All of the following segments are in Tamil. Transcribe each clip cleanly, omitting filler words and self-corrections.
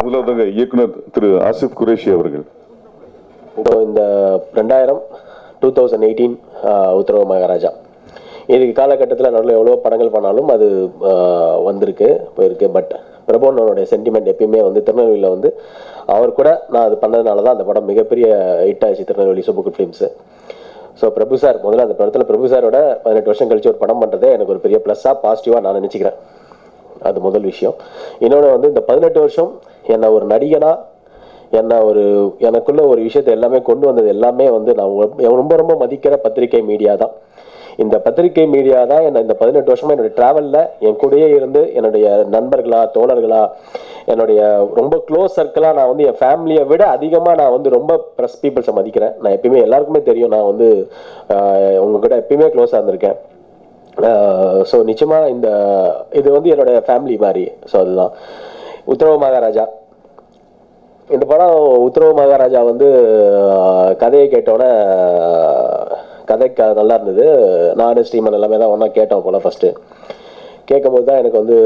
முதலாவதாக இயக்குனர் திரு ஆசிப் குரேஷி அவர்கள். இப்போ இந்த 2018 உத்தரவு மகாராஜா இதுக்கு காலகட்டத்தில் நடுவில் எவ்வளோ படங்கள் பண்ணாலும் அது வந்திருக்கு போயிருக்கு. பட் பிரபுவனோடைய சென்டிமெண்ட் எப்பயுமே வந்து திருநெல்வேலியில் வந்து அவர் கூட நான் அது பண்ணதுனால தான் அந்த படம் மிகப்பெரிய ஹிட் ஆச்சு திருநெல்வேலி சூப்பர் ஃபிலிம்ஸு. ஸோ பிரபு சார் முதல்ல அந்த படத்தில் பிரபு சாரோட 18 வருஷம் கழிச்சு ஒரு படம் பண்ணுறதே எனக்கு ஒரு பெரிய ப்ளஸ்ஸாக பாசிட்டிவாக நான் நினச்சிக்கிறேன். அது முதல் விஷயம். இன்னொன்று வந்து இந்த 18 வருஷம் என்னை ஒரு நடிகனா எனக்குள்ள ஒரு விஷயத்தை எல்லாமே கொண்டு வந்தது எல்லாமே வந்து நான் ரொம்ப ரொம்ப மதிக்கிற பத்திரிகை மீடியா தான். இந்த பத்திரிகை மீடியா தான் என்னை இந்த 18 வருஷமா என்னுடைய டிராவலில் என் கூடயே இருந்து என்னுடைய நண்பர்களா தோழர்களா என்னுடைய ரொம்ப க்ளோஸ் சர்க்கிளாக நான் வந்து என் ஃபேமிலியை விட அதிகமாக நான் வந்து ரொம்ப ப்ரெஸ் பீப்புள்ஸை மதிக்கிறேன். நான் எப்பயுமே எல்லாருக்குமே தெரியும் நான் வந்து உங்ககிட்ட எப்பயுமே க்ளோஸாக இருந்திருக்கேன். ஸோ நிச்சயமாக இது வந்து என்னோட ஃபேமிலி மாதிரி. ஸோ அதுதான் உத்தரவு மகாராஜா. இந்த படம் உத்தரவு மகாராஜா வந்து கதையை கேட்டோன்னே கதை நல்லா இருந்தது. நானும் ஸ்ரீமன் எல்லாமே தான் ஒன்றா கேட்டோம் போல். ஃபஸ்ட்டு கேட்கும்போது தான் எனக்கு வந்து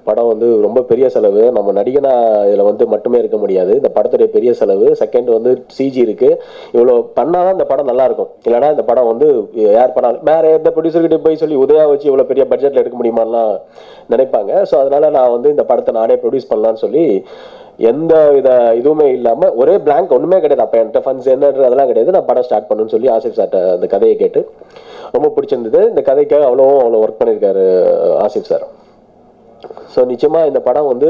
படம் வந்து ரொம்ப பெரிய செலவு, நம்ம நடிகனா இதில் வந்து மட்டுமே இருக்க முடியாது, இந்த படத்துடைய பெரிய செலவு. செகண்ட் வந்து சிஜி இருக்குது, இவ்வளோ பண்ணால் தான் இந்த படம் நல்லாயிருக்கும். இல்லைனா இந்த படம் வந்து யார் பண்ணாலும் வேறு எந்த ப்ரொடியூசர்கிட்ட போய் சொல்லி உதயா வச்சு இவ்வளோ பெரிய பட்ஜெட்டில் எடுக்க முடியுமாலாம் நினைப்பாங்க. ஸோ அதனால் நான் வந்து இந்த படத்தை நானே ப்ரொடியூஸ் பண்ணலான்னு சொல்லி எந்த வித இதுவுமே இல்லாமல் ஒரே பிளாங்க் ஒன்றுமே கிடையாது. அப்போ என்கிட்ட ஃபண்ட்ஸ் என்னன்றது அதெல்லாம் கிடையாது. நான் படம் ஸ்டார்ட் பண்ணணும்னு சொல்லி ஆசிப் சார்ட்ட அந்த கதையை கேட்டு ரொம்ப பிடிச்சிருந்தது. இந்த கதைக்காக அவ்வளோ ஒர்க் பண்ணியிருக்காரு ஆசிப் சார். ஸோ நிச்சயமாக இந்த படம் வந்து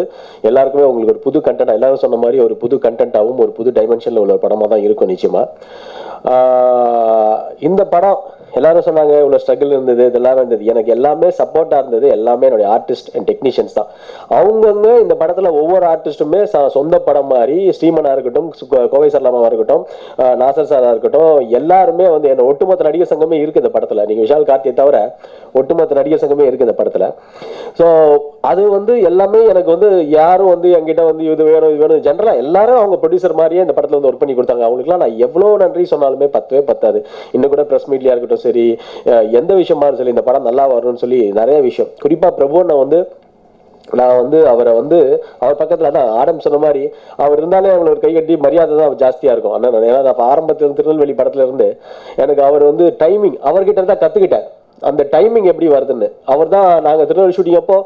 எல்லாருக்குமே உங்களுக்கு ஒரு புது கண்டென்ட், எல்லாரும் சொன்ன மாதிரி ஒரு புது கண்டென்ட்டாகவும் ஒரு புது டைமென்ஷனில் உள்ள படமாக தான் இருக்கும் நிச்சயமாக. இந்த படம் எல்லாரும் சொன்னாங்க இவ்வளோ ஸ்ட்ரகிள் இருந்தது, இதெல்லாம் இருந்தது. எனக்கு எல்லாமே சப்போர்ட்டாக இருந்தது எல்லாமே என்னுடைய ஆர்டிஸ்ட் அண்ட் டெக்னீஷியன்ஸ் தான். அவங்கவுங்க இந்த படத்தில் ஒவ்வொரு ஆர்டிஸ்ட்டுமே சொந்த படம் மாதிரி, ஸ்ரீமனாக இருக்கட்டும், கோவை சர்லாமாவாக இருக்கட்டும், நாசர் சாராக இருக்கட்டும், எல்லாருமே வந்து என்ன ஒட்டுமொத்த நடிகர் சங்கமே இருக்குது இந்த படத்தில். நீங்கள் விஷால் கார்த்தியை தவிர ஒட்டுமொத்த நடிகர் சங்கமே இருக்குது இந்த படத்தில். ஸோ அது வந்து எல்லாமே எனக்கு வந்து யாரும் வந்து என்கிட்ட வந்து இது வேணும் ஜென்ரலாக எல்லாரும் அவங்க ப்ரொடியூசர் மாதிரியே இந்த படத்தில் வந்து ஒர்க் பண்ணி கொடுத்தாங்க. அவங்களுக்குலாம் நான் எவ்வளோ நன்றி சொன்னாலுமே பத்தாது. இன்னும் கூட ப்ரெஸ் மீட்லையாக இருக்கட்டும் சரி, எந்த விஷயமா சொல்லி இந்த படம் நல்லா வரும்னு சொல்லி நிறைய விஷயம். குறிப்பாக பிரபுவனை வந்து நான் வந்து அவரை வந்து அவர் பக்கத்தில் தான் ஆடம் சொன்ன மாதிரி அவர் இருந்தாலே அவங்களை ஒரு கைகட்டி மரியாதை தான் ஜாஸ்தியாக இருக்கும். ஆனால் ஏன்னா நான் ஆரம்பத்தில் திருநெல்வேலி படத்துல இருந்து எனக்கு அவர் வந்து டைமிங் அவர்கிட்ட தான் கற்றுக்கிட்டேன். அந்த டைமிங் எப்படி வருதுன்னு அவர் தான். நாங்கள் திருநெல்வேலி ஷூட்டிங் அப்போ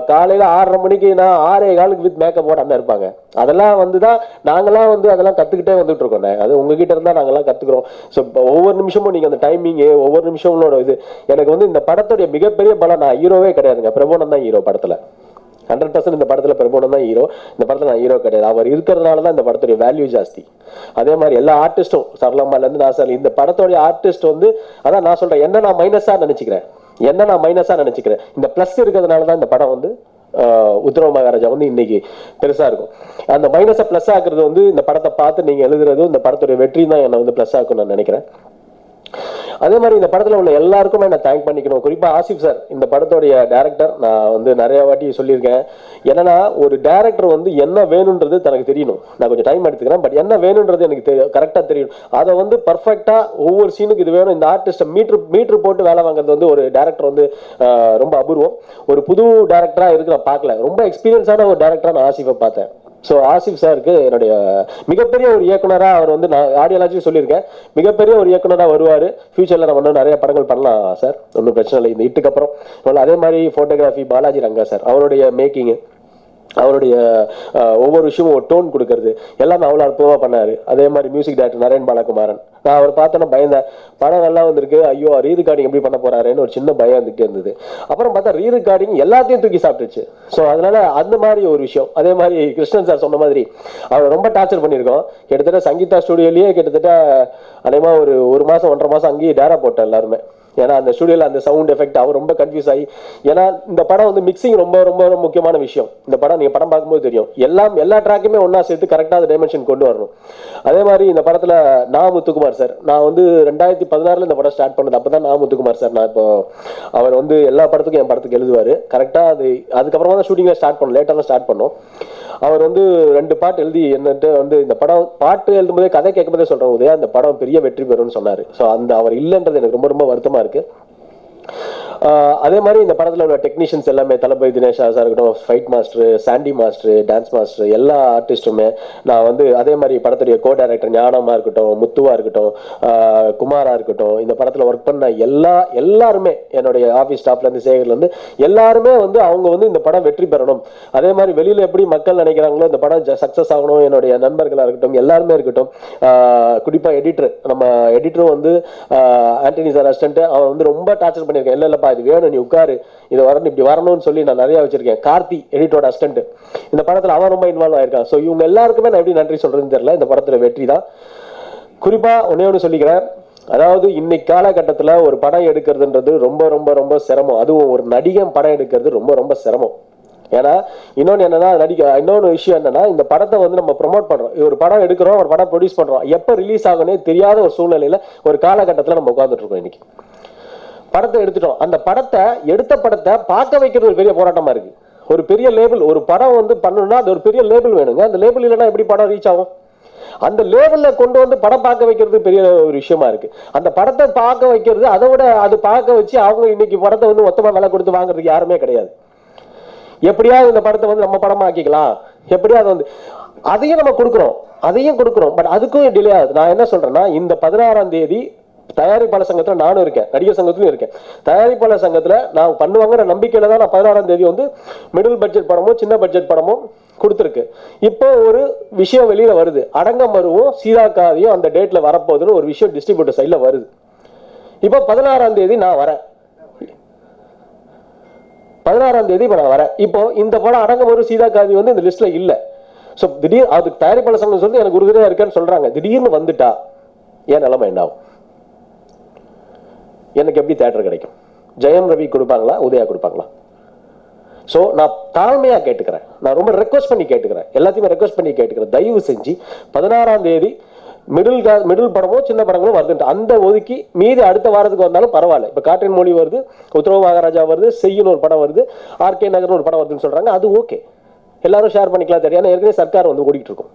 காலையில் 6:30 மணிக்கு நான் 6:15 வித் மேக்கப் போட அண்ணன் இருப்பாங்க. அதெல்லாம் வந்து தான் நாங்களாம் வந்து அதெல்லாம் கற்றுக்கிட்டே வந்துட்டு இருக்கோம். அது உங்ககிட்ட இருந்தால் நாங்கள்லாம் கற்றுக்குறோம். ஸோ ஒவ்வொரு நிமிஷமும் நீங்கள் அந்த டைமிங்கு ஒவ்வொரு நிமிஷங்களோட இது எனக்கு வந்து இந்த படத்துடைய மிகப்பெரிய பலம். நான் ஹீரோவே கிடையாதுங்க, பிரபுவனன் தான் ஹீரோ படத்தில். 100% இந்த படத்தில் பிரபுவனன் தான் ஹீரோ. இந்த படத்தில் நான் ஹீரோ கிடையாது. அவர் இருக்கிறதுனால தான் இந்த படத்துடைய வேல்யூ ஜாஸ்தி. அதே மாதிரி எல்லா ஆர்டிஸ்ட்டும் சரளம்மாலேருந்து நாசர் இந்த படத்தோடைய ஆர்டிஸ்ட் வந்து அதான் நான் சொல்கிறேன், என்ன நான் மைனஸாக நினச்சிக்கிறேன். இந்த ப்ளஸ் இருக்கிறதுனால தான் இந்த படம் வந்து உத்தரவு மகாராஜா வந்து இன்னைக்கு பெருசாக இருக்கும். அந்த மைனஸை ப்ளஸ் ஆக்குறது வந்து இந்த படத்தை பார்த்து நீங்கள் எழுதுறதும் இந்த படத்துடைய வெற்றி தான் என்னை வந்து ப்ளஸ் ஆக்கும்னு நான் நினைக்கிறேன். அதே மாதிரி இந்த படத்தில் உள்ள எல்லாருக்குமே நான் தேங்க் பண்ணிக்கணும். குறிப்பாக ஆசிப் சார் இந்த படத்தோடைய டைரக்டர். நான் வந்து நிறைய வாட்டி சொல்லியிருக்கேன், என்னன்னா ஒரு டைரக்டர் வந்து என்ன வேணுன்றது தனக்கு தெரியணும். நான் கொஞ்சம் டைம் எடுத்துக்கிறேன், பட் என்ன வேணுன்றது எனக்கு கரெக்டாக தெரியணும். அதை வந்து பர்ஃபெக்டாக ஒவ்வொரு சீனுக்கு இது வேணும், இந்த ஆர்டிஸ்ட்டை மீட்ரு போட்டு வேலை வாங்குறது வந்து ஒரு டைரக்டர் வந்து ரொம்ப அபூர்வம். ஒரு புது டைரக்டராக இருக்கு நான் பார்க்கல, ரொம்ப எக்ஸ்பீரியன்ஸான ஒரு டைரக்டராக நான் ஆசிஃபை பார்த்தேன். ஸோ ஆசிப் சாருக்கு என்னுடைய மிகப்பெரிய ஒரு இயக்குனராக அவர் வந்து நான் ஆடியோலாஜி சொல்லியிருக்கேன், மிகப்பெரிய ஒரு இயக்குனராக வருவார். ஃபியூச்சரில் நம்ம இன்னும் நிறைய படங்கள் பண்ணலாம் சார், ஒன்றும் பிரச்சனை இல்லை இந்த ஹிட்டுக்கு அப்புறம். அதே மாதிரி ஃபோட்டோகிராஃபி பாலாஜி ரங்கா சார், அவருடைய மேக்கிங்கு, அவருடைய ஒவ்வொரு விஷயமும் ஒரு டோன் கொடுக்கறது எல்லாமே அவ்வளோ அற்புதமாக பண்ணார். அதே மாதிரி மியூசிக் டைரக்டர் நரேன் பாலகுமாரன். நான் அவர் பார்த்தோன்னா பயந்தேன், படம் நல்லா வந்திருக்கு, ஐயோ ரீ ரெக்கார்டிங் எப்படி பண்ண போறாருன்னு ஒரு சின்ன பயம் வந்துகிட்டே இருந்தது. அப்புறம் பார்த்தா ரீ ரெக்கார்டிங் எல்லாத்தையும் தூக்கி சாப்பிட்டுச்சு. ஸோ அதனால அந்த மாதிரி ஒரு விஷயம். அதே மாதிரி கிருஷ்ணன் சார் சொன்ன மாதிரி அவர் ரொம்ப டார்ச்சர் பண்ணியிருக்கோம். கிட்டத்தட்ட சங்கீதா ஸ்டுடியோலேயே கிட்டத்தட்ட அதேமாதிரி ஒரு மாதம் 1.5 மாதம் அங்கேயே டேரா போட்டோம் எல்லாருமே. ஏன்னா அந்த ஸ்டுடியோவில் அந்த சவுண்ட் எஃபெக்ட் அவர் ரொம்ப கன்ஃபியூஸ் ஆகி, ஏன்னா இந்த படம் வந்து மிக்சிங் ரொம்ப ரொம்ப ரொம்ப முக்கியமான விஷயம். இந்த படம் நீங்கள் படம் பார்க்கும்போது தெரியும், எல்லா ட்ராக்குமே ஒன்றா சேர்த்து கரெக்டாக அந்த டைமென்ஷன் கொண்டு வரணும். அதே மாதிரி இந்த படத்தில் நான் முத்துக்குமார் சார், நான் வந்து 2016 இந்த படம் ஸ்டார்ட் பண்ணது. அப்போ தான் நான் முத்துக்குமார் சார், நான் இப்போ அவர் வந்து எல்லா படத்துக்கும் என் படத்துக்கு எழுதுவார் கரெக்டாக. அதுக்கப்புறமா தான் ஷூட்டிங்கில் ஸ்டார்ட் பண்ணோம், லேட்டாக தான் ஸ்டார்ட் பண்ணோம். அவர் வந்து 2 பாட்டு எழுதி என்னட்டு வந்து இந்த படம் பாட்டு எழுதும்போதே கதை கேட்கும்போதே சொல்கிறேன், உதயா இந்த படம் பெரிய வெற்றி பெறும்னு சொன்னார். ஸோ அந்த அவர் இல்லைன்றது எனக்கு ரொம்ப ரொம்ப வருத்தமாக இருக்குது. அதே மாதிரி இந்த படத்தில் உள்ள டெக்னீஷியன்ஸ் எல்லாமே தளபதி தினேஷ் சார் இருக்கட்டும், fight master, Sandy master, dance master, எல்லா ஆர்டிஸ்ட்டுமே நான் வந்து அதே மாதிரி படத்துடைய கோ டைரக்டர் ஞானமா இருக்கட்டும், முத்துவா இருக்கட்டும், குமாரா இருக்கட்டும், இந்த படத்தில் ஒர்க் பண்ண எல்லாருமே என்னுடைய ஆஃபீஸ் ஸ்டாஃப்லேருந்து சேகர்லேருந்து எல்லாருமே வந்து அவங்க வந்து இந்த படம் வெற்றி பெறணும். அதே மாதிரி வெளியில் எப்படி மக்கள் நினைக்கிறாங்களோ இந்த படம் சக்ஸஸ் ஆகணும். என்னுடைய நண்பர்களாக இருக்கட்டும், எல்லாருமே இருக்கட்டும், குறிப்பாக எடிட்டர், நம்ம எடிட்டரும் வந்து ஆண்டனி சார் அசிஸ்டன்ட், அவன் வந்து ரொம்ப டார்ச்சர் பண்ணியிருக்கேன். இல்லைப்பா இது வேணும், நீ உட்காரு, இது வரணும், இப்படி வரணும்னு சொல்லி நான் நிறைய வச்சிருக்கேன். கார்த்தி எடிட்டரோட அசிஸ்டன்ட், இந்த படத்தில் அவன் ரொம்ப இன்வால்வ் ஆயிருக்கான். ஸோ இவங்க எல்லாருக்குமே நான் எப்படி நன்றி சொல்றதுன்னு தெரியல. இந்த படத்தில் வெற்றி தான். குறிப்பாக ஒன்று சொல்லிக்கிறேன், அதாவது இன்னைக்கு காலகட்டத்தில் ஒரு படம் எடுக்கிறதுன்றது ரொம்ப ரொம்ப ரொம்ப சிரமம். அதுவும் ஒரு நடிகன் படம் எடுக்கிறது ரொம்ப ரொம்ப சிரமம். ஏன்னா இன்னொன்று என்னன்னா இன்னொன்று விஷயம் என்னன்னா, இந்த படத்தை வந்து நம்ம ப்ரொமோட் பண்றோம், ஒரு படம் எடுக்கிறோம், ஒரு படம் ப்ரொடியூஸ் பண்றோம், எப்போ ரிலீஸ் ஆகும்னே தெரியாத ஒரு சூழ்நிலையில ஒரு காலகட்டத்தில் நம்ம உட்காந்துட்டு இருக்கோம். இன்னைக்கு படத்தை எடுத்துட்டோம், அந்த படத்தை எடுத்த படத்தை பார்க்க வைக்கிறது ஒரு பெரிய போராட்டமா இருக்கு. ஒரு பெரிய லேபிள், ஒரு படம் வந்து பண்ணணும்னா அது ஒரு பெரிய லேபிள் வேணுங்க. அந்த லேபிள் இல்லைன்னா எப்படி படம் ரீச் ஆகும்? அந்த லேபிள்ல கொண்டு வந்து படம் பார்க்க வைக்கிறது பெரிய ஒரு விஷயமா இருக்கு. அந்த படத்தை பார்க்க வைக்கிறது, அதை விட அது பார்க்க வச்சு அவங்க இன்னைக்கு படத்தை வந்து மொத்தமா விலை கொடுத்து வாங்குறதுக்கு யாருமே கிடையாது. எப்படியாவது இந்த படத்தை வந்து நம்ம படமா ஆக்கிக்கலாம், எப்படியாவது வந்து அதையும் நம்ம கொடுக்குறோம். பட் அதுக்கும் டிலே ஆகுது. நான் என்ன சொல்றேன்னா, இந்த 16ஆம் தேதி தயாரிப்பாளர் சங்கத்தில் நானும் இருக்கேன், நடிகர் சங்கத்திலும் இருக்கேன். தயாரிப்பாளர் சங்கத்தில் நான் பண்ணுவாங்கிற நம்பிக்கையில தான் நான் 16ஆம் தேதி வந்து மிடில் பட்ஜெட் படமும் சின்ன பட்ஜெட் படமும் கொடுத்துருக்கு. இப்போ ஒரு விஷயம் வெளியில வருது, அடங்கமருவும் சீதாக்காதியும் அந்த டேட்ல வரப்போகுதுன்னு ஒரு விஷயம் டிஸ்ட்ரிபியூட்டர் சைட்ல வருது. இப்போ 16ஆம் தேதி நான் வரேன், 16ஆம் தேதி இப்போ நான் வரேன். இப்போ இந்த படம் அடங்கமரு சீதாக்காதி வந்து இந்த லிஸ்ட்ல இல்ல. ஸோ திடீர் அதுக்கு தயாரிப்பாளர் சங்கம் சொல்லி எனக்கு உறுதியாக இருக்கேன்னு சொல்றாங்க. திடீர்னு வந்துட்டா என் நிலைமை என்ன ஆகும்? எனக்கு எப்படி தியேட்டர் கிடைக்கும்? ஜெயம் ரவி கொடுப்பாங்களா, உதயா கொடுப்பாங்களா? ஸோ நான் தாழ்மையா கேட்டுக்கிறேன், நான் ரொம்ப ரெக்வஸ்ட் பண்ணி கேட்டுக்கிறேன், எல்லாத்தையுமே ரெக்வஸ்ட் பண்ணி கேட்டுக்கிறேன், தயவு செஞ்சு 16ஆம் தேதி மிடில் படமோ சின்ன படங்களும் வருது, அந்த ஒதுக்கி மீதி அடுத்த வாரத்துக்கு வந்தாலும் பரவாயில்ல. இப்போ காற்றின் மொழி வருது, உத்தரவு மகாராஜா வருது, செய்யுன்னு ஒரு படம் வருது, ஆர்கே நகர்னு ஒரு படம் வருதுன்னு சொல்றாங்க, அது ஓகே, எல்லாரும் ஷேர் பண்ணிக்கலாம் தெரியும். ஏன்னா ஏற்கனவே சர்க்கார் வந்து ஓடிட்டு இருக்கும்.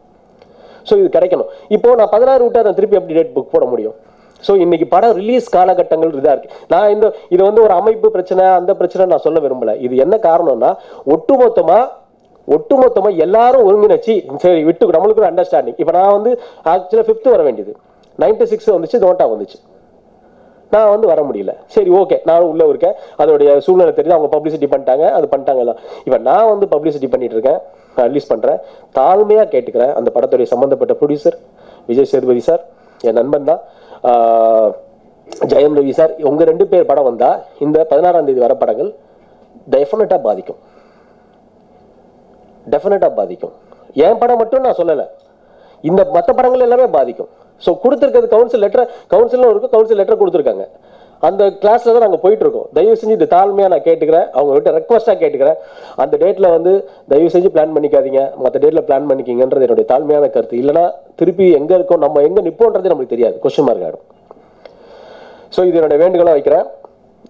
ஸோ இது கிடைக்கணும். இப்போ நான் 16 விட்டா நான் திருப்பி எப்படி டேட் புக் போட முடியும்? ஸோ இன்னைக்கு படம் ரிலீஸ் காலகட்டங்கள் இதாக இருக்கு. நான் இது வந்து ஒரு அமைப்பு பிரச்சனை, அந்த பிரச்சனை நான் சொல்ல விரும்பல. இது என்ன காரணம்னா, ஒட்டுமொத்தமா எல்லாரும் ஒருங்கிணைச்சு சரி விட்டு நம்மளுக்கு ஒரு அண்டர்ஸ்டாண்டிங். இப்போ நான் வந்து ஆக்சுவலாக 5th வர வேண்டியது, 96 வந்துச்சு, நோட்டா வந்துச்சு, நான் வந்து வர முடியல. சரி ஓகே, நானும் உள்ள இருக்கேன், அதோடைய சூழ்நிலை தெரிஞ்சு அவங்க பப்ளிசிட்டி பண்ணிட்டாங்க, அது பண்ணிட்டாங்க எல்லாம். இப்போ நான் வந்து பப்ளிசிட்டி பண்ணிட்டு இருக்கேன், நான் ரிலீஸ் பண்றேன். தாழ்மையா கேட்டுக்கிறேன், அந்த படத்துடைய சம்பந்தப்பட்ட ப்ரொடியூசர் விஜய் சேதுபதி சார், என் நண்பன் தான், ஜெயம் ரவி சார், உங்க 2 பேர் படம் வந்தா இந்த 16ஆம் தேதி வர படங்கள் டெஃபினட்டா பாதிக்கும். என் படம் மட்டும் நான் சொல்லல, இந்த மற்ற படங்கள் எல்லாமே பாதிக்கும். ஸோ கொடுத்துருக்கிறது கவுன்சில் லெட்டர் கொடுத்துருக்காங்க. அந்த கிளாஸ்ல தான் நாங்கள் போயிட்டு இருக்கோம். தயவு செஞ்சு இது தாழ்மையா நான் கேட்டுக்கிறேன், அவங்க கிட்ட ரெக்வஸ்டா கேட்டுக்கிறேன், அந்த டேட்ல வந்து தயவு செஞ்சு பிளான் பண்ணிக்காதீங்க, மற்ற டேட்ல பிளான் பண்ணிக்கிங்கன்றது என்னுடைய தாழ்மையான கருத்து. இல்லைன்னா திருப்பி எங்க இருக்கோம், நம்ம எங்க நிப்போன்றது நமக்கு தெரியாது, கொஸ்டின் மார்க் ஆகிடும். ஸோ இது என்னுடைய வேண்டுகோளா வைக்கிறேன்.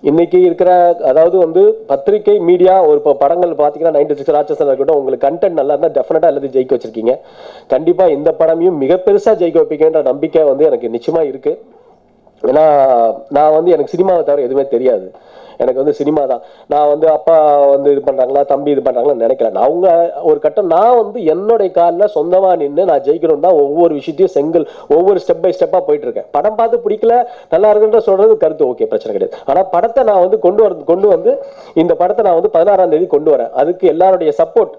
இன்னைக்கு இருக்கிற அதாவது வந்து பத்திரிகை மீடியா ஒரு படங்கள் பார்த்தீங்கன்னா 96 ராட்சசன் இருக்கட்டும், உங்களுக்கு கண்டென்ட் நல்லா இருந்தால் டெஃபினட்டா எல்லாத்தையும் ஜெயிக்க வச்சிருக்கீங்க. கண்டிப்பா இந்த படமையும் மிக பெருசா ஜெயிக்க வைப்பீங்கன்ற நம்பிக்கை வந்து எனக்கு நிச்சயமா இருக்கு. ஏன்னா நான் வந்து எனக்கு சினிமாவை தவிர எதுவுமே தெரியாது, எனக்கு வந்து சினிமா தான். நான் வந்து அப்பா வந்து இது பண்றாங்களா, தம்பி இது பண்றாங்களான்னு நினைக்கிறேன். அவங்க ஒரு கட்டம் நான் வந்து என்னுடைய காலில் சொந்தமா நின்று நான் ஜெயிக்கணும் தான் ஒவ்வொரு விஷயத்தையும் ஒவ்வொரு ஸ்டெப் பை ஸ்டெப்பா போயிட்டு இருக்கேன். படம் பார்த்து பிடிக்கல நல்லா இருக்குன்ற சொல்றது கருத்து, ஓகே, பிரச்சனை கிடையாது. ஆனா படத்தை நான் வந்து கொண்டு வந்து இந்த படத்தை நான் வந்து 16ஆம் தேதி கொண்டு வரேன். அதுக்கு எல்லாருடைய சப்போர்ட்,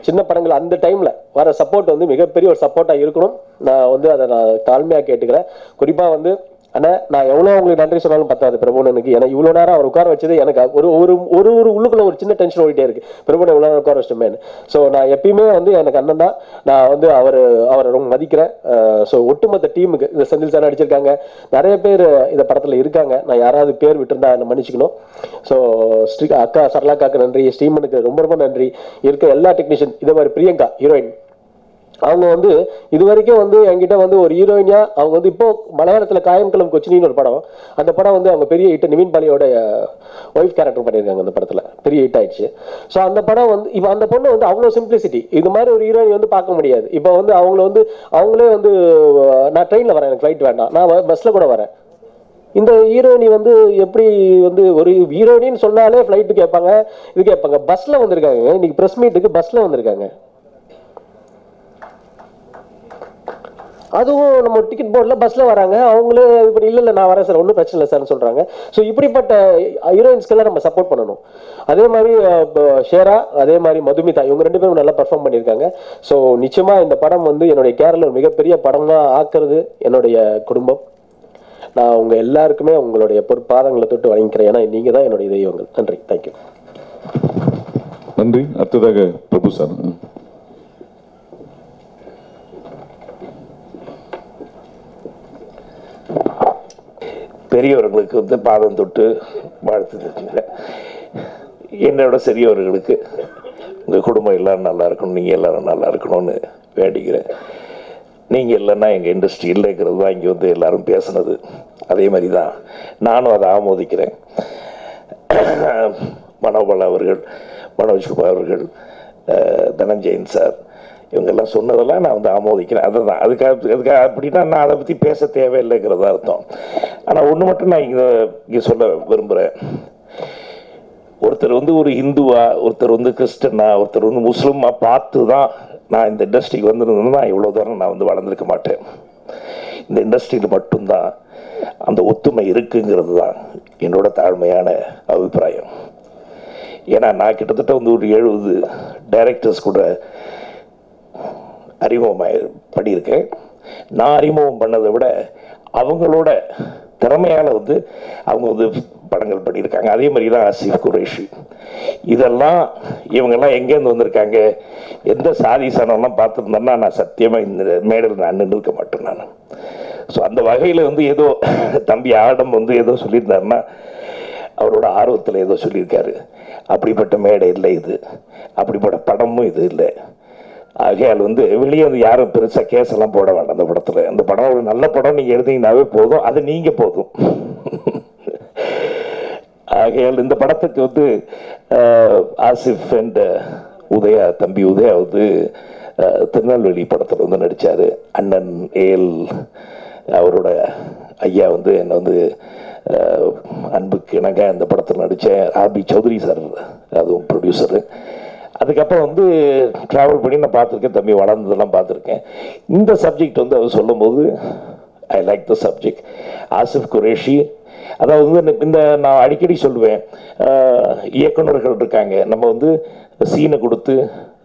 சின்ன படங்கள் அந்த டைம்ல வர சப்போர்ட் வந்து மிகப்பெரிய ஒரு சப்போர்ட்டா இருக்கணும். நான் வந்து அதை நான் தாழ்மையா கேட்டுக்கிறேன். குறிப்பா வந்து ஆனா நான் எவ்வளவு உங்களுக்கு நன்றி சொன்னாலும் பத்தாது பிரபுனனுக்கு. ஏன்னா இவ்வளவு நேரம் அவர் உட்கார வச்சது எனக்கு ஒரு உள்ளுக்குள்ள ஒரு சின்ன டென்ஷன் ஓடிட்டே இருக்கு, பிரபுனை இவ்வளவு நேரம் உட்கார வச்சிட்டோமேன்னு. ஸோ நான் எப்பயுமே வந்து எனக்கு அண்ணன் தான், நான் வந்து அவரை ரொம்ப மதிக்கிறேன். ஸோ ஒட்டுமொத்த டீமுக்கு, இந்த செந்தில் சார் நடிச்சிருக்காங்க, நிறைய பேர் இந்த படத்துல இருக்காங்க, நான் யாராவது பேர் விட்டுருந்தா என்ன மன்னிச்சுக்கணும். ஸோ அக்கா சரளாக்காக்கு நன்றி, ஸ்ரீமனுக்கு ரொம்ப ரொம்ப நன்றி, இருக்க எல்லா டெக்னீஷியன், இதே மாதிரி பிரியங்கா ஹீரோயின், அவங்க வந்து இது வரைக்கும் வந்து என்கிட்ட வந்து ஒரு ஹீரோயினியா அவங்க வந்து இப்போ மலையாளத்துல காயம்குளம் கொச்சினின்னு ஒரு படம், அந்த படம் வந்து அவங்க பெரிய ஹிட், நிவின் பாலியோட ஒய்ஃப் கேரக்டர் பண்ணியிருக்காங்க, அந்த படத்துல பெரிய ஹிட் ஆயிடுச்சு. ஸோ அந்த படம் வந்து இப்போ அந்த பொண்ணு வந்து அவ்வளோ சிம்பிளிசிட்டி, இது மாதிரி ஒரு ஹீரோயின் வந்து பார்க்க முடியாது. இப்போ வந்து அவங்களே வந்து நான் ட்ரெயினில் வரேன், எனக்கு ஃப்ளைட் வேண்டாம், நான் பஸ்ல கூட வரேன், இந்த ஹீரோயினி வந்து எப்படி வந்து ஒரு ஹீரோயினின்னு சொன்னாலே ஃப்ளைட்டு கேட்பாங்க, இது கேட்பாங்க. பஸ்ல வந்திருக்காங்க, இன்னைக்கு ப்ரெஸ் மீட்டுக்கு பஸ்ல வந்திருக்காங்க. அதுவும் நம்ம டிக்கெட் போர்டில் பஸ்ஸில் வராங்க, அவங்களே இப்படி இல்லை நான் வரேன் சார், ஒன்றும் பிரச்சனை இல்லை சார்னு சொல்கிறாங்க. ஸோ இப்படிப்பட்ட ஹீரோயின்ஸ்க்கெல்லாம் நம்ம சப்போர்ட் பண்ணணும். அதே மாதிரி ஷேரா, அதே மாதிரி மதுமிதா, இவங்க 2 பேரும் நல்லா பர்ஃபார்ம் பண்ணியிருக்காங்க. ஸோ நிச்சயமாக இந்த படம் வந்து என்னுடைய கேரள மிகப்பெரிய படமாக ஆக்குறது என்னுடைய குடும்பம். நான் உங்க எல்லாருக்குமே உங்களுடைய பொறுப்பாதங்களை தொட்டு வணங்கிக்கிறேன். ஏன்னா நீங்கள் தான் என்னுடைய தெய்வங்கள். நன்றி, தேங்க்யூ. நன்றி. அடுத்ததாக பிரபு சார். பெரியவர்களுக்கு வந்து பாதம் தொட்டு வாழ்த்து. என்னோட சிறியவர்களுக்கு உங்கள் குடும்பம் எல்லாரும் நல்லா இருக்கணும், நீங்கள் எல்லாரும் நல்லா இருக்கணும்னு வேண்டிக்கிறேன். நீங்கள் இல்லைன்னா எங்கள் இண்டஸ்ட்ரி இல்லைங்கிறது தான் இங்கே வந்து எல்லாரும் பேசுனது. அதே மாதிரி தான் நானும் அதை ஆமோதிக்கிறேன். மனோபால் அவர்கள், மனோஜ்குமார் அவர்கள், தனஞ்சயன் சார், இவங்கெல்லாம் சொன்னதெல்லாம் நான் வந்து ஆமோதிக்கிறேன். அதுதான் அதுக்காக அப்படின்னா நான் அதை பற்றி பேச தேவையில்லைங்கிறத அர்த்தம். ஆனால் ஒன்று மட்டும் நான் இங்கே சொல்ல விரும்புகிறேன். ஒருத்தர் வந்து ஒரு இந்துவா, ஒருத்தர் வந்து கிறிஸ்டனா, ஒருத்தர் வந்து முஸ்லீமா பார்த்து தான் நான் இந்த இண்டஸ்ட்ரிக்கு வந்திருந்தேன்னா இவ்வளோ தூரம் நான் வந்து வளர்ந்துருக்க மாட்டேன். இந்த இண்டஸ்ட்ரியில் மட்டும்தான் அந்த ஒத்துமை இருக்குங்கிறது தான் என்னோட தாழ்மையான அபிப்பிராயம். ஏன்னா நான் கிட்டத்தட்ட வந்து ஒரு 70 டைரக்டர்ஸ் கூட அறிமுகமாக பண்ணியிருக்கேன். நான் அறிமுகம் பண்ணதை விட அவங்களோட திறமையால் வந்து அவங்க வந்து படங்கள் பண்ணியிருக்காங்க. அதே மாதிரி தான் ஆசிஃப் குரேஷி. இதெல்லாம் இவங்கெல்லாம் எங்கேருந்து வந்திருக்காங்க, எந்த சாதி சனம்லாம் பார்த்துருந்தேன்னா நான் சத்தியமாக இந்த மேடையில் நான் நின்று இருக்க மாட்டேன் நான். ஸோ அந்த வகையில் வந்து ஏதோ தம்பி ஆடம் வந்து ஏதோ சொல்லியிருந்தாருன்னா அவரோட ஆர்வத்தில் ஏதோ சொல்லியிருக்காரு. அப்படிப்பட்ட மேடை இல்லை இது, அப்படிப்பட்ட படமும் இது இல்லை. ஆகையால் வந்து வெளியே வந்து யாரும் பெருசாக கேஸ் எல்லாம் போட வேண்டாம். அந்த படத்தில், அந்த படம் ஒரு நல்ல படம் நீங்கள் எழுதிங்கனாவே போதும், அது நீங்கள் போதும். ஆகையால் இந்த படத்துக்கு வந்து ஆசிஃப் அண்ட் உதயா, தம்பி உதயா வந்து திருநெல்வேலி படத்தில் வந்து நடித்தார். அண்ணன் ஏஎல் அவரோட ஐயா வந்து என்னை வந்து அன்புக்கு எனக்கு அந்த படத்தில் நடித்தேன். ஆர்பி சௌத்ரி சார் அதுவும் ப்ரொடியூசரு. அதுக்கப்புறம் வந்து ட்ராவல் பண்ணி நான் பார்த்துருக்கேன், தம்பி வளர்ந்ததெல்லாம் பார்த்துருக்கேன். இந்த சப்ஜெக்ட் வந்து அவர் சொல்லும் போது I like the subject. Asif Qureshi, அதாவது வந்து இந்த நான் அடிக்கடி சொல்லுவேன், இயக்குநர்கள் இருக்காங்க, நம்ம வந்து சீனை கொடுத்து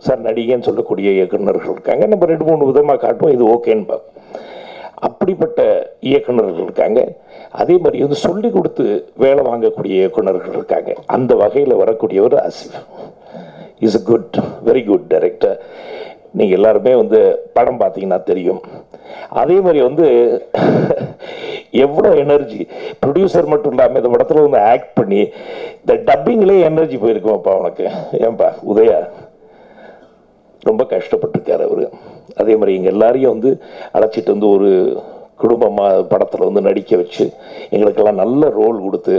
சார் நடிகன்னு சொல்லக்கூடிய இயக்குநர்கள் இருக்காங்க. நம்ம 2-3 விதமாக காட்டுவோம், இது ஓகேன்னு. அப்படிப்பட்ட இயக்குநர்கள் இருக்காங்க. அதே மாதிரி வந்து சொல்லி கொடுத்து வேலை வாங்கக்கூடிய இயக்குநர்கள் இருக்காங்க. அந்த வகையில் வரக்கூடியவர் Asif. Is a good, very good director. நீங்கள் எல்லாருமே வந்து படம் பார்த்தீங்கன்னா தெரியும். அதே மாதிரி வந்து எவ்வளோ எனர்ஜி, ப்ரொடியூசர் மட்டும் இல்லாமல் இந்த படத்தில் வந்து ஆக்ட் பண்ணி இந்த டப்பிங்லேயே எனர்ஜி போயிருக்குமாப்பா உனக்கு. ஏன்பா உதயா ரொம்ப கஷ்டப்பட்டிருக்காரு அவர். அதே மாதிரி எங்கள் எல்லாரையும் வந்து அழைச்சிட்டு வந்து ஒரு குடும்பமாக படத்தில் வந்து நடிக்க வச்சு எங்களுக்கெல்லாம் நல்ல ரோல் கொடுத்து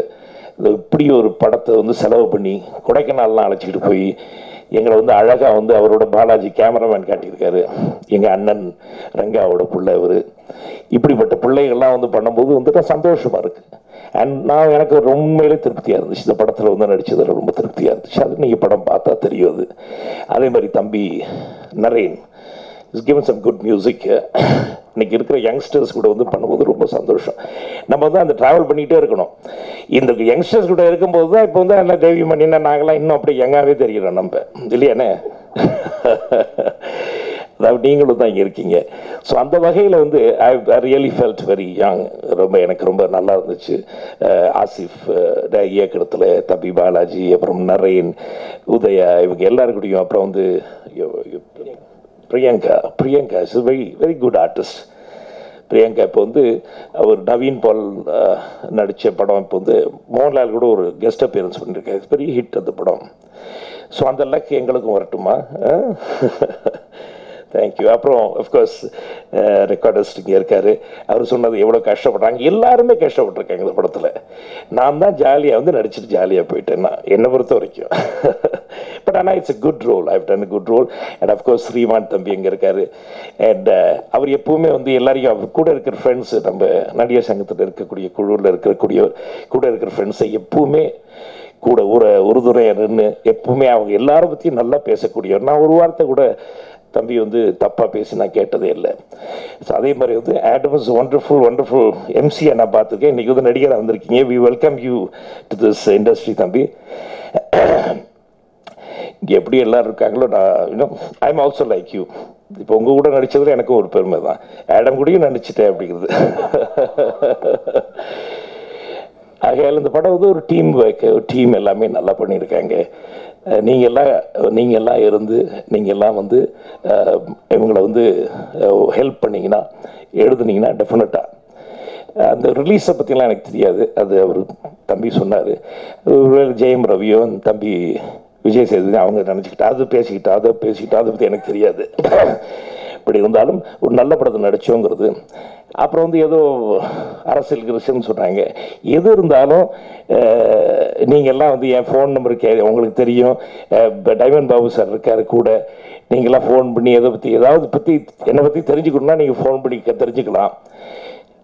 இப்படி ஒரு படத்தை வந்து செலவு பண்ணி கொடைக்கானல்லாம் அழைச்சிக்கிட்டு போய் எங்களை வந்து அழகாக வந்து அவரோட பாலாஜி கேமராமேன் காட்டியிருக்காரு. எங்கள் அண்ணன் ரங்காவோட பிள்ளை அவர். இப்படிப்பட்ட பிள்ளைகள்லாம் வந்து பண்ணும்போது வந்துட்டு சந்தோஷமாக இருக்குது. அண்ட் நான் எனக்கு உண்மையிலே திருப்தியாக இருந்துச்சு. இந்த படத்தில் வந்து நடித்ததில் ரொம்ப திருப்தியாக இருந்துச்சு. அது நீங்கள் படம் பார்த்தா தெரியும் அது. அதே மாதிரி தம்பி Naren is given some good music. இன்னைக்கு இருக்கிற யங்ஸ்டர்ஸ் கூட வந்து பண்ணும்போது ரொம்ப சந்தோஷம். நம்ம வந்து அந்த ட்ராவல் பண்ணிகிட்டே இருக்கணும். இந்த யங்ஸ்டர்ஸ் கூட இருக்கும்போது தான் இப்போ வந்து எல்லாம் தேவி மணினா நாங்களாம் இன்னும் அப்படியே யங்காகவே தெரிகிறோம் நம்ம, இல்லையானே? அதாவது நீங்களும் தான் இங்கே இருக்கீங்க. ஸோ அந்த வகையில் வந்து I really felt very young. எனக்கு ரொம்ப நல்லா இருந்துச்சு. ஆசிஃப் இயக்கத்தில் தம்பி பாலாஜி, அப்புறம் நரேன், உதயா, இவங்க எல்லாருக்கூடையும், அப்புறம் வந்து Priyanka is very very good artist. Priyanka இப்போ வந்து அவர் நவீன் பால் நடித்த படம் இப்போ வந்து மோகன்லால் கூட ஒரு கெஸ்ட் அப்பியரன்ஸ் பண்ணியிருக்காரு. இட்ஸ் வெரி ஹிட் அந்த படம். ஸோ அந்த லக் எங்களுக்கும் வரட்டுமா? தேங்க்யூ. அப்புறம் அஃப்கோர்ஸ் ரெக்கார்டிஸ்ட் இங்கே இருக்கார். அவர் சொன்னது எவ்வளோ கஷ்டப்படுறாங்க, எல்லாருமே கஷ்டப்பட்டுருக்காங்க இந்த படத்தில். நான் தான் ஜாலியாக வந்து நடிச்சுட்டு ஜாலியாக போயிட்டேன் நான், என்னை பொறுத்த வரைக்கும். பட் ஆனால் it's a good role. I've done a good role. And of course ஸ்ரீமான் தம்பி எங்கே இருக்காரு. அண்ட் அவர் எப்பவுமே வந்து எல்லாரையும் அவர் கூட இருக்கிற ஃப்ரெண்ட்ஸ், நம்ம நடிகர் சங்கத்தில் இருக்கக்கூடிய குழுவில் கூட இருக்கிற ஃப்ரெண்ட்ஸை எப்பவுமே கூட உறுதுணையர்னு எப்பவுமே அவங்க எல்லாரும் பற்றியும் நல்லா பேசக்கூடியவர். நான் ஒரு வார்த்தை கூட தம்பி வந்து தப்பாக பேசி நான் கேட்டதே இல்லை. ஸோ அதே மாதிரி வந்து ஆடம் இஸ் ஒண்டர்ஃபுல் எம்சியை நான் பார்த்துருக்கேன். இன்றைக்கி வந்து நடிகராக வந்திருக்கீங்க. We welcome you to this industry தம்பி. இங்கே எப்படி எல்லோரும் இருக்காங்களோ நான் I am also like you. இப்போ உங்கள் கூட நடித்ததில் எனக்கும் ஒரு பெருமை தான். ஆடம் கூடயும் நடிச்சிட்டேன் அப்படிங்கிறது. ஆகையால் இந்த படம் வந்து ஒரு டீம் ஒர்க், ஒரு டீம் எல்லாமே நல்லா பண்ணியிருக்காங்க. நீங்கள் எல்லாம் இருந்து நீங்கள் எல்லாம் வந்து இவங்களை வந்து ஹெல்ப் பண்ணிங்கன்னா எழுதுனீங்கன்னா டெஃபினட்டாக அந்த ரிலீஸை பற்றிலாம் எனக்கு தெரியாது. அது அவர் தம்பி சொன்னார். ஜெயம் ரவியோ தம்பி விஜய் சேதுபதி அவங்க நினச்சிக்கிட்டா அதை பேசிக்கிட்டா அதை பற்றி எனக்கு தெரியாது. இப்படி இருந்தாலும் ஒரு நல்ல படத்தை நடித்தோங்கிறது. அப்புறம் வந்து ஏதோ அரசியல் கிருஷ்ணன்னு சொன்னாங்க. எது இருந்தாலும் நீங்கள்லாம் வந்து என் ஃபோன் நம்பர் உங்களுக்கு தெரியும். டைமண்ட் பாபு சார் இருக்கார் கூட. நீங்கள்லாம் ஃபோன் பண்ணி ஏதாவது என்னை பற்றி தெரிஞ்சுக்கணுன்னா நீங்கள் ஃபோன் பண்ணி தெரிஞ்சுக்கலாம்.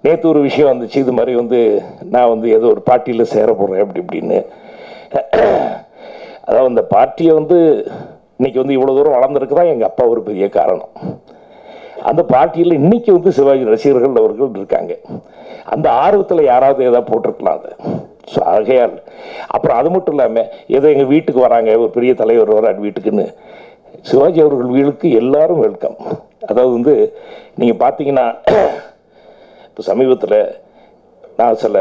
நேற்று ஒரு விஷயம் வந்துச்சு. இது மாதிரி வந்து நான் வந்து ஏதோ ஒரு பார்ட்டியில் சேர போகிறேன் இப்படின்னு. அதாவது அந்த பார்ட்டியை வந்து இன்னைக்கு வந்து இவ்வளோ தூரம் வளர்ந்துருக்கு தான் எங்கள் அப்பா ஒரு பெரிய காரணம். அந்த பார்ட்டியில் இன்னைக்கு வந்து சிவாஜி ரசிகர்கள் அவர்கள் இருக்காங்க. அந்த ஆர்வத்தில் யாராவது ஏதாவது போட்டிருக்கலாம் அது. ஸோ ஆகையால் அப்புறம் அது மட்டும் இல்லாமல் ஏதோ எங்கள் வீட்டுக்கு வராங்க, ஒரு பெரிய தலைவர் வரார் வீட்டுக்குன்னு. சிவாஜி அவர்கள் வீட்டுக்கு எல்லாரும் வெல்கம். அதாவது வந்து நீங்கள் பார்த்தீங்கன்னா இப்போ சமீபத்தில் நான் சில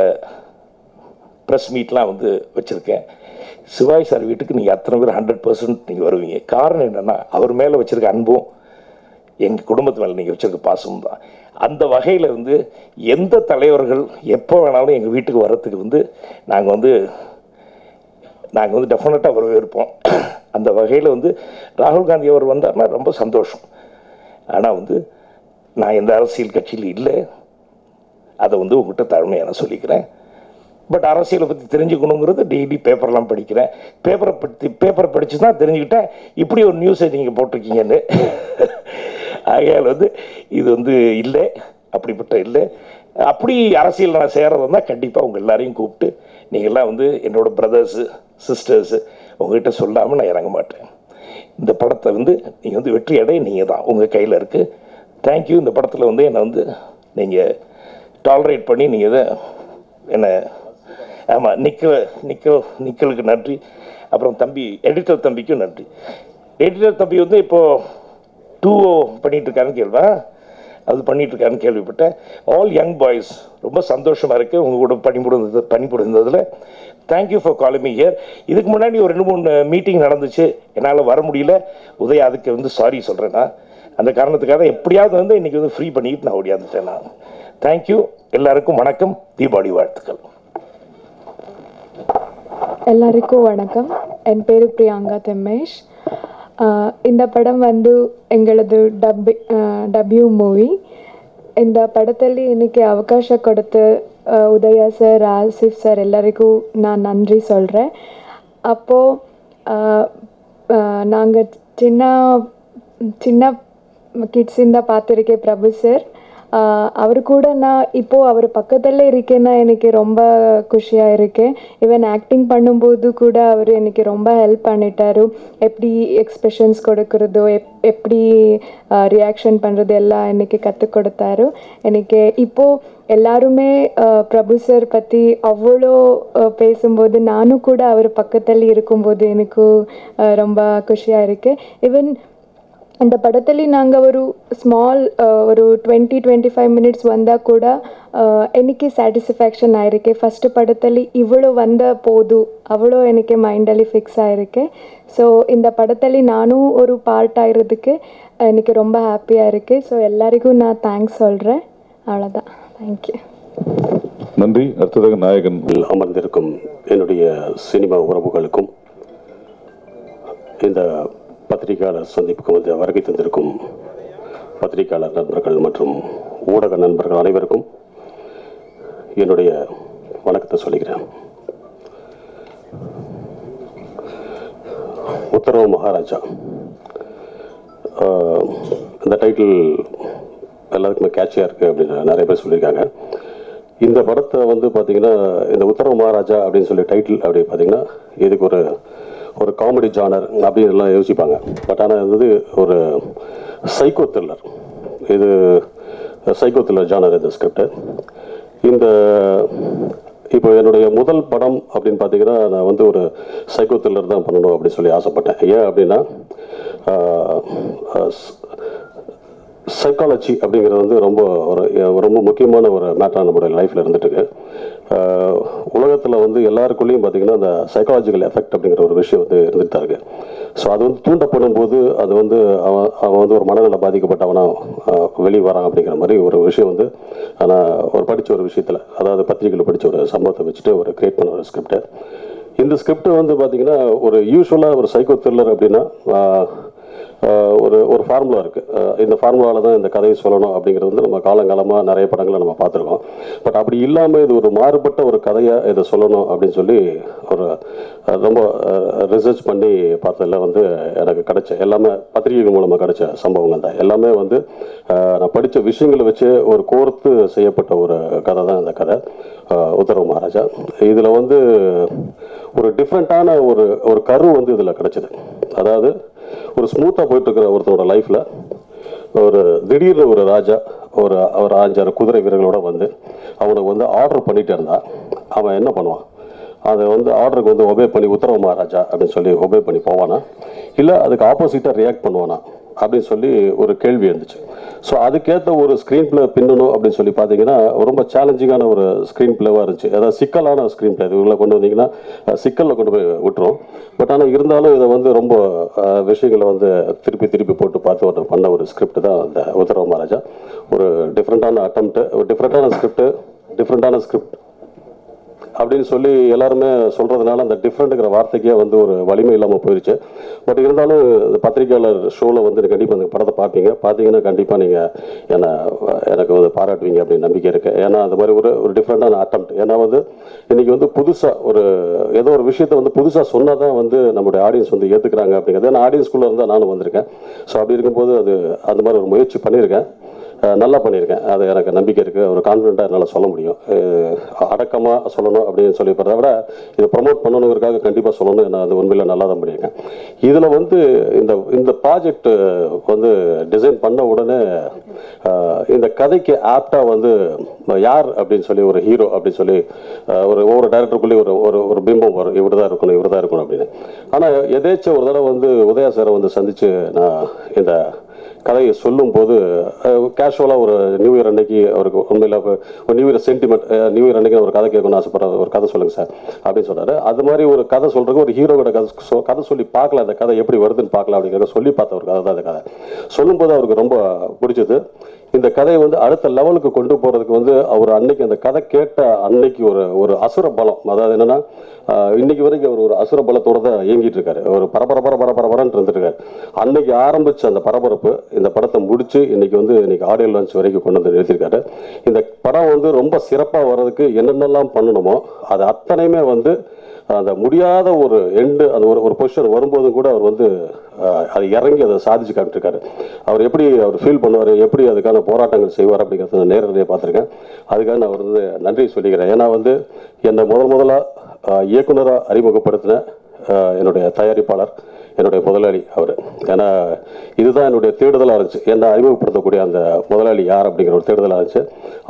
ப்ரெஸ் மீட்லாம் வந்து வச்சுருக்கேன். சிவாஜி சார் வீட்டுக்கு நீங்கள் அத்தனை பேர் 100% நீங்கள் வருவீங்க. காரணம் என்னென்னா அவர் மேலே வச்சுருக்க அன்பும் எங்கள் குடும்பத்து மேலே நீங்கள் வச்சுருக்க பாசமும் தான். அந்த வகையில் வந்து எந்த தலைவர்கள் எப்போ வேணாலும் எங்கள் வீட்டுக்கு வர்றதுக்கு வந்து நாங்கள் வந்து டெஃபினட்டாக வரவேற்போம். அந்த வகையில் வந்து ராகுல் காந்தி அவர் வந்தார்னா ரொம்ப சந்தோஷம். ஆனால் வந்து நான் எந்த அரசியல் கட்சியில் இல்லை, அதை வந்து உங்கள்கிட்ட தாழ்மையாக நான் சொல்லிக்கிறேன். பட் அரசியலை பற்றி தெரிஞ்சுக்கணுங்கிறது டெய்லி பேப்பர்லாம் படிக்கிறேன். பேப்பரை படித்து தான் தெரிஞ்சுக்கிட்டேன் இப்படி ஒரு நியூஸை நீங்கள் போட்டிருக்கீங்கன்னு. ஆகையால் வந்து இது வந்து இல்லை, அப்படிப்பட்ட இல்லை. அப்படி அரசியல் நான் சேரதுன்னா கண்டிப்பாக உங்கள் எல்லாரையும் கூப்பிட்டு நீங்கள்லாம் வந்து என்னோடய பிரதர்ஸு சிஸ்டர்ஸு உங்கள்கிட்ட சொல்லாமல் நான் இறங்க மாட்டேன். இந்த படத்தை வந்து நீங்கள் வந்து வெற்றி அடைய நீங்கள் தான் உங்கள் கையில் இருக்குது. தேங்க்யூ. இந்த படத்தில் வந்து என்னை வந்து நீங்கள் டாலரேட் பண்ணி நீங்கள் இதை என்ன ஆமாம் நிக்கலுக்கு நன்றி. அப்புறம் தம்பி எடிட்டர் தம்பிக்கும் நன்றி. எடிட்டர் தம்பி வந்து இப்போது 2 பண்ணிகிட்ருக்காருன்னு பண்ணிகிட்ருக்காருன்னு கேள்விப்பட்டேன். ஆல் யங் பாய்ஸ் ரொம்ப சந்தோஷமாக இருக்குது உங்கள் கூட பணிபுரிந்ததில். Thank you for calling me here. இதுக்கு முன்னாடி ஒரு 2-3 மீட்டிங் நடந்துச்சு, என்னால் வர முடியல. உதயா அதுக்கு வந்து சாரி சொல்கிறேன்னா அந்த காரணத்துக்காக எப்படியாவது வந்து இன்றைக்கி வந்து ஃப்ரீ பண்ணிக்கிட்டு நான் ஓடியாந்துட்டேன். நான் தேங்க்யூ. எல்லாருக்கும் வணக்கம். தீபாவளி வாழ்த்துக்கள். எல்லாருக்கும் வணக்கம். என் பேர் பிரியங்கா தெம்மேஷ். இந்த படம் வந்து எங்களது டெபியூ மூவி. இந்த ಪಡದಲ್ಲಿ எனக்கு ಅವಕಾಶ கொடுத்து உதயா சார், ஆசிஃப் சார் எல்லாருக்கும் நான் நன்றி சொல்கிறேன். அப்போது நாங்கள் சின்ன கிட்ஸிಂದ பார்த்துருக்கேன் பிரபு சார். அவர் கூட நான் இப்போது அவர் பக்கத்தில் இருக்கேன்னா எனக்கு ரொம்ப குஷியாக இருக்கேன். ஈவன் ஆக்டிங் பண்ணும்போது கூட அவர் எனக்கு ரொம்ப ஹெல்ப் பண்ணிட்டாரு. எப்படி எக்ஸ்பிரஷன்ஸ் கொடுக்குறதோ எப்படி ரியாக்ஷன் பண்ணுறது எல்லாம் எனக்கு கற்றுக் கொடுத்தாரு. எனக்கு இப்போது எல்லாருமே பிரபு சார் பற்றி அவ்வளோ பேசும்போது நானும் கூட அவர் பக்கத்தில் இருக்கும்போது எனக்கு ரொம்ப குஷியாக இருக்குது. ஈவன் இந்த படத்தில் நாங்கள் ஒரு ஸ்மால் ஒரு 20-25 மினிட்ஸ் வந்தால் கூட எனக்கு சாட்டிஸ்ஃபேக்ஷன் ஆயிருக்கு. ஃபஸ்ட்டு படத்தில் இவ்வளோ வந்த போதும் அவ்வளோ எனக்கு மைண்டಲ್ಲಿ ஃபிக்ஸ் ஆகிருக்கு. ஸோ இந்த படத்தில் நானும் ஒரு பார்ட் ஆகிறதுக்கு எனக்கு ரொம்ப ஹாப்பியாக இருக்குது. ஸோ எல்லாருக்கும் நான் தேங்க்ஸ் சொல்கிறேன். அவ்வளோதான். தேங்க்யூ. நன்றி. அடுத்ததாக நாயகன் அமர்ந்திருக்கும் என்னுடைய சினிமா உறவுகளுக்கும் இந்த பத்திரிகையாளர் சந்திப்புக்கு வந்து வருகை தந்திருக்கும் பத்திரிகையாளர் நண்பர்கள் மற்றும் ஊடக நண்பர்கள் அனைவருக்கும் என்னுடைய வணக்கத்தை சொல்லிக்கிறேன். உத்தரவு மகாராஜா. இந்த டைட்டில் எல்லாருக்குமே கேட்சியாக இருக்குது அப்படின்னு நிறைய பேர் சொல்லியிருக்காங்க. இந்த படத்தை வந்து பார்த்திங்கன்னா இந்த உத்தரவு மகாராஜா அப்படின்னு சொல்லி டைட்டில் அப்படி பார்த்திங்கன்னா இதுக்கு ஒரு காமெடி ஜானர் அப்படின்னு எல்லாம் யோசிப்பாங்க. பட் ஆனால் இது ஒரு சைக்கோ த்ரில்லர். இது சைக்கோ த்ரில்லர் ஜானர் இந்த ஸ்கிரிப்ட். இந்த இப்போ என்னுடைய முதல் படம் அப்படின்னு பார்த்தீங்கன்னா நான் வந்து ஒரு சைக்கோ த்ரில்லர் தான் பண்ணணும் அப்படின்னு சொல்லி ஆசைப்பட்டேன். ஏன் அப்படின்னா சைக்காலஜி அப்படிங்கிறது வந்து ரொம்ப முக்கியமான ஒரு மேட்டராக நம்மளுடைய லைஃப்பில் இருந்துட்டுருக்கு. உலகத்தில் வந்து எல்லாருக்குள்ளேயும் பார்த்திங்கன்னா அந்த சைக்காலஜிக்கல் எஃபெக்ட் அப்படிங்கிற ஒரு விஷயம் வந்து இருந்துட்டு தான் இருக்குது. ஸோ அது வந்து தூண்டப்படும் போது அது வந்து அவன் வந்து ஒரு மனநல பாதிக்கப்பட்டவனா வெளியே வரான் அப்படிங்கிற மாதிரி ஒரு விஷயம் வந்து நான் படித்த ஒரு விஷயத்தில், அதாவது பத்திரிகையில் படித்த ஒரு சம்பவத்தை வச்சுட்டு ஒரு கிரியேட் பண்ண ஒரு ஸ்கிரிப்ட். இந்த ஸ்கிரிப்ட் வந்து பார்த்திங்கன்னா ஒரு யூஸ்வலாக ஒரு சைக்கோ த்ரில்லர் அப்படின்னா ஒரு ஃபார்முலா இருக்குது. இந்த ஃபார்முலாவில் தான் இந்த கதையை சொல்லணும் அப்படிங்கிறது வந்து நம்ம காலங்காலமாக நிறைய படங்களை நம்ம பார்த்துருக்கோம். பட் அப்படி இல்லாமல் இது ஒரு மாறுபட்ட ஒரு கதையை இதை சொல்லணும் அப்படின்னு சொல்லி ரொம்ப ரிசர்ச் பண்ணி பார்த்ததில் வந்து எனக்கு கிடைச்ச எல்லாமே பத்திரிகைகள் மூலமாக கிடைச்ச சம்பவங்கள் தான். எல்லாமே வந்து நான் படித்த விஷயங்களை வச்சு ஒரு கோர்த்து செய்யப்பட்ட ஒரு கதை தான் இந்த கதை உத்தரவு மகாராஜா. இதில் வந்து ஒரு டிஃப்ரெண்ட்டான ஒரு கரு வந்து இதில் கிடைச்சிது. அதாவது ஒரு ஸ்மூத்தாக போயிட்டு இருக்கிற ஒருத்தரோட லைஃப்பில் திடீர்னு ஒரு ராஜா ஒரு 5-6 குதிரை வீரர்களோட வந்து அவனுக்கு வந்து ஆர்டர் பண்ணிகிட்டே இருந்தான். அவன் என்ன பண்ணுவான், அதை வந்து ஆர்டருக்கு வந்து ஒபே பண்ணி உத்தரவு மகாராஜா அப்படின்னு சொல்லி ஒபே பண்ணி போவானா, இல்லை அதுக்கு ஆப்போசிட்டாக ரியாக்ட் பண்ணுவானா அப்படின்னு சொல்லி ஒரு கேள்வி இருந்துச்சு. ஸோ அதுக்கேற்ற ஒரு ஸ்க்ரீன் பிளே பின்னணும் அப்படின்னு சொல்லி பார்த்தீங்கன்னா ரொம்ப சேலஞ்சிங்கான ஒரு ஸ்க்ரீன் பிளேவாக இருந்துச்சு. அதாவது சிக்கலான ஸ்க்ரீன் பிளே. இதுக்குள்ளே கொண்டு வந்தீங்கன்னா சிக்கலில் கொண்டு போய் விட்டுரும். பட் ஆனால் இருந்தாலும் இதை வந்து ரொம்ப விஷயங்களை வந்து திருப்பி போட்டு பார்த்து பண்ண ஒரு ஸ்கிரிப்ட் தான் இந்த உத்தரவு மகாராஜா. ஒரு டிஃப்ரெண்ட்டான அட்டம்ப்ட், ஒரு டிஃப்ரெண்ட்டான ஸ்கிரிப்ட் அப்படின்னு சொல்லி எல்லாருமே சொல்கிறதுனால அந்த டிஃப்ரெண்ட்டுங்கிற வார்த்தைக்கே வந்து ஒரு வலிமை இல்லாமல் போயிடுச்சு. பட் இருந்தாலும் இந்த பத்திரிகையாளர் ஷோவில் வந்து கண்டிப்பாக அந்த படத்தை பார்த்தீங்கன்னா கண்டிப்பாக நீங்கள் எனக்கு வந்து பாராட்டுவீங்க அப்படின்னு நம்பிக்கை இருக்குது. ஏன்னா அந்த மாதிரி ஒரு டிஃப்ரெண்ட்டான அட்டம்ப்ட். ஏன்னா வந்து இன்றைக்கி வந்து புதுசாக ஏதோ ஒரு விஷயத்தை வந்து புதுசாக சொன்னால் தான் வந்து நம்மளுடைய ஆடியன்ஸ் வந்து ஏற்றுக்கிறாங்க அப்படிங்கிறது. ஏன்னா ஆடியன்ஸ்குள்ளே இருந்தால் நானும் வந்திருக்கேன். ஸோ அப்படி இருக்கும்போது அந்த மாதிரி ஒரு முயற்சி பண்ணியிருக்கேன். நல்லா பண்ணியிருக்கேன். அது எனக்கு நம்பிக்கை இருக்குது. ஒரு கான்ஃபிடென்ட்டாக என்னால் சொல்ல முடியும். அடக்கமாக சொல்லணும் அப்படின்னு சொல்லி போகிறத விட இதை ப்ரமோட் பண்ணணுங்கிறதுக்காக கண்டிப்பாக சொல்லணும். நான் அது உண்மையில் நல்லா தான் பண்ணியிருக்கேன். இதில் வந்து இந்த ப்ராஜெக்ட் வந்து டிசைன் பண்ண உடனே இந்த கதைக்கு ஆப்டாக வந்து யார் அப்படின்னு சொல்லி ஒரு ஹீரோ அப்படின்னு சொல்லி ஒவ்வொரு டைரக்டருக்குள்ளேயும் ஒரு பிம்பம் வரும், இவர் தான் இருக்கணும் அப்படின்னு. ஆனால் எதேச்சும் ஒரு தடவை வந்து உதயா சாரை வந்து சந்தித்து நான் இந்த கதையை சொல்லும் போது கேஷுவலாக ஒரு நியூ இயர் அன்னைக்கு அவருக்கு உண்மையில் ஒரு new year sentiment, new year அன்னைக்கு ஒரு கதை கேட்கணும்னு ஆசைப்படுற ஒரு கதை சொல்லுங்கள் சார் அப்படின்னு சொன்னார். அது மாதிரி ஒரு கதை சொல்கிறதுக்கு ஒரு ஹீரோட கதை சொல்லி பார்க்கல, அந்த கதை எப்படி வருதுன்னு பார்க்கலாம் அப்படிங்கிறத சொல்லி பார்த்த ஒரு கதை தான் அந்த கதை. சொல்லும்போது அவருக்கு ரொம்ப பிடிச்சது. இந்த கதையை வந்து அடுத்த லெவலுக்கு கொண்டு போகிறதுக்கு வந்து அவர் அன்னைக்கு அந்த கதை கேட்ட அன்னைக்கு ஒரு அசுர பலம், அதாவது என்னென்னா இன்னைக்கு வரைக்கும் அவர் ஒரு அசுர பலத்தோடு தான் இயங்கிட்டு இருக்காரு. ஒரு பரபரன்னு இருந்துட்டு இருக்காரு. அன்னைக்கு ஆரம்பிச்ச அந்த பரபரப்பு இந்த படத்தை முடிச்சு இன்னைக்கு ஆடியோ லான்ச் வரைக்கும் கொண்டு வந்து நிறுத்திருக்காரு. இந்த படம் வந்து ரொம்ப சிறப்பாக வர்றதுக்கு என்னென்னலாம் பண்ணணுமோ அது அத்தனையுமே வந்து அந்த முடியாத ஒரு எண்டு, அந்த ஒரு பொசிஷன் வரும்போது கூட அவர் வந்து அது இறங்கி அதை சாதிச்சு காமிட்டிருக்காரு. அவர் எப்படி ஃபீல் பண்ணுவார், எப்படி அதுக்கான போராட்டங்கள் செய்வார் அப்படிங்கிறத நேரடியாக பார்த்துருக்கேன். அதுக்காக நான் அவர் வந்து நன்றி சொல்லிக்கிறேன். ஏன்னா வந்து என்னை முதலாக இயக்குனராக அறிமுகப்படுத்தின என்னுடைய தயாரிப்பாளர், என்னுடைய முதலாளி அவர். ஏன்னா இதுதான் என்னுடைய தேடுதலாக இருந்துச்சு. என்னை அறிமுகப்படுத்தக்கூடிய அந்த முதலாளி யார் அப்படிங்கிற ஒரு தேடுதலாக இருந்துச்சு.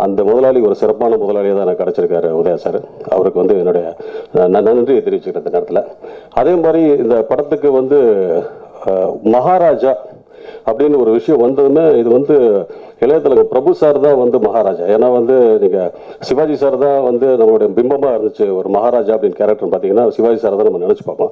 அந்த முதலாளி ஒரு சிறப்பான முதலாளியாக தான் எனக்கு கிடச்சிருக்காரு உதயா சார். அவருக்கு வந்து என்னுடைய நன்றியை தெரிவிச்சுக்கிறேன் இந்த நேரத்தில். அதே மாதிரி இந்த படத்துக்கு வந்து மகாராஜா அப்படின்னு ஒரு விஷயம் வந்ததுமே இது வந்து இளையதளபதி பிரபு சார் தான் வந்து மகாராஜா. ஏன்னா வந்து நீங்கள் சிவாஜி சார் தான் வந்து நம்மளுடைய பிம்பமாக இருந்துச்சு. ஒரு மகாராஜா அப்படின்னு கேரக்டர் பார்த்தீங்கன்னா சிவாஜி சார் தான் நம்ம நினச்சி பார்ப்போம்.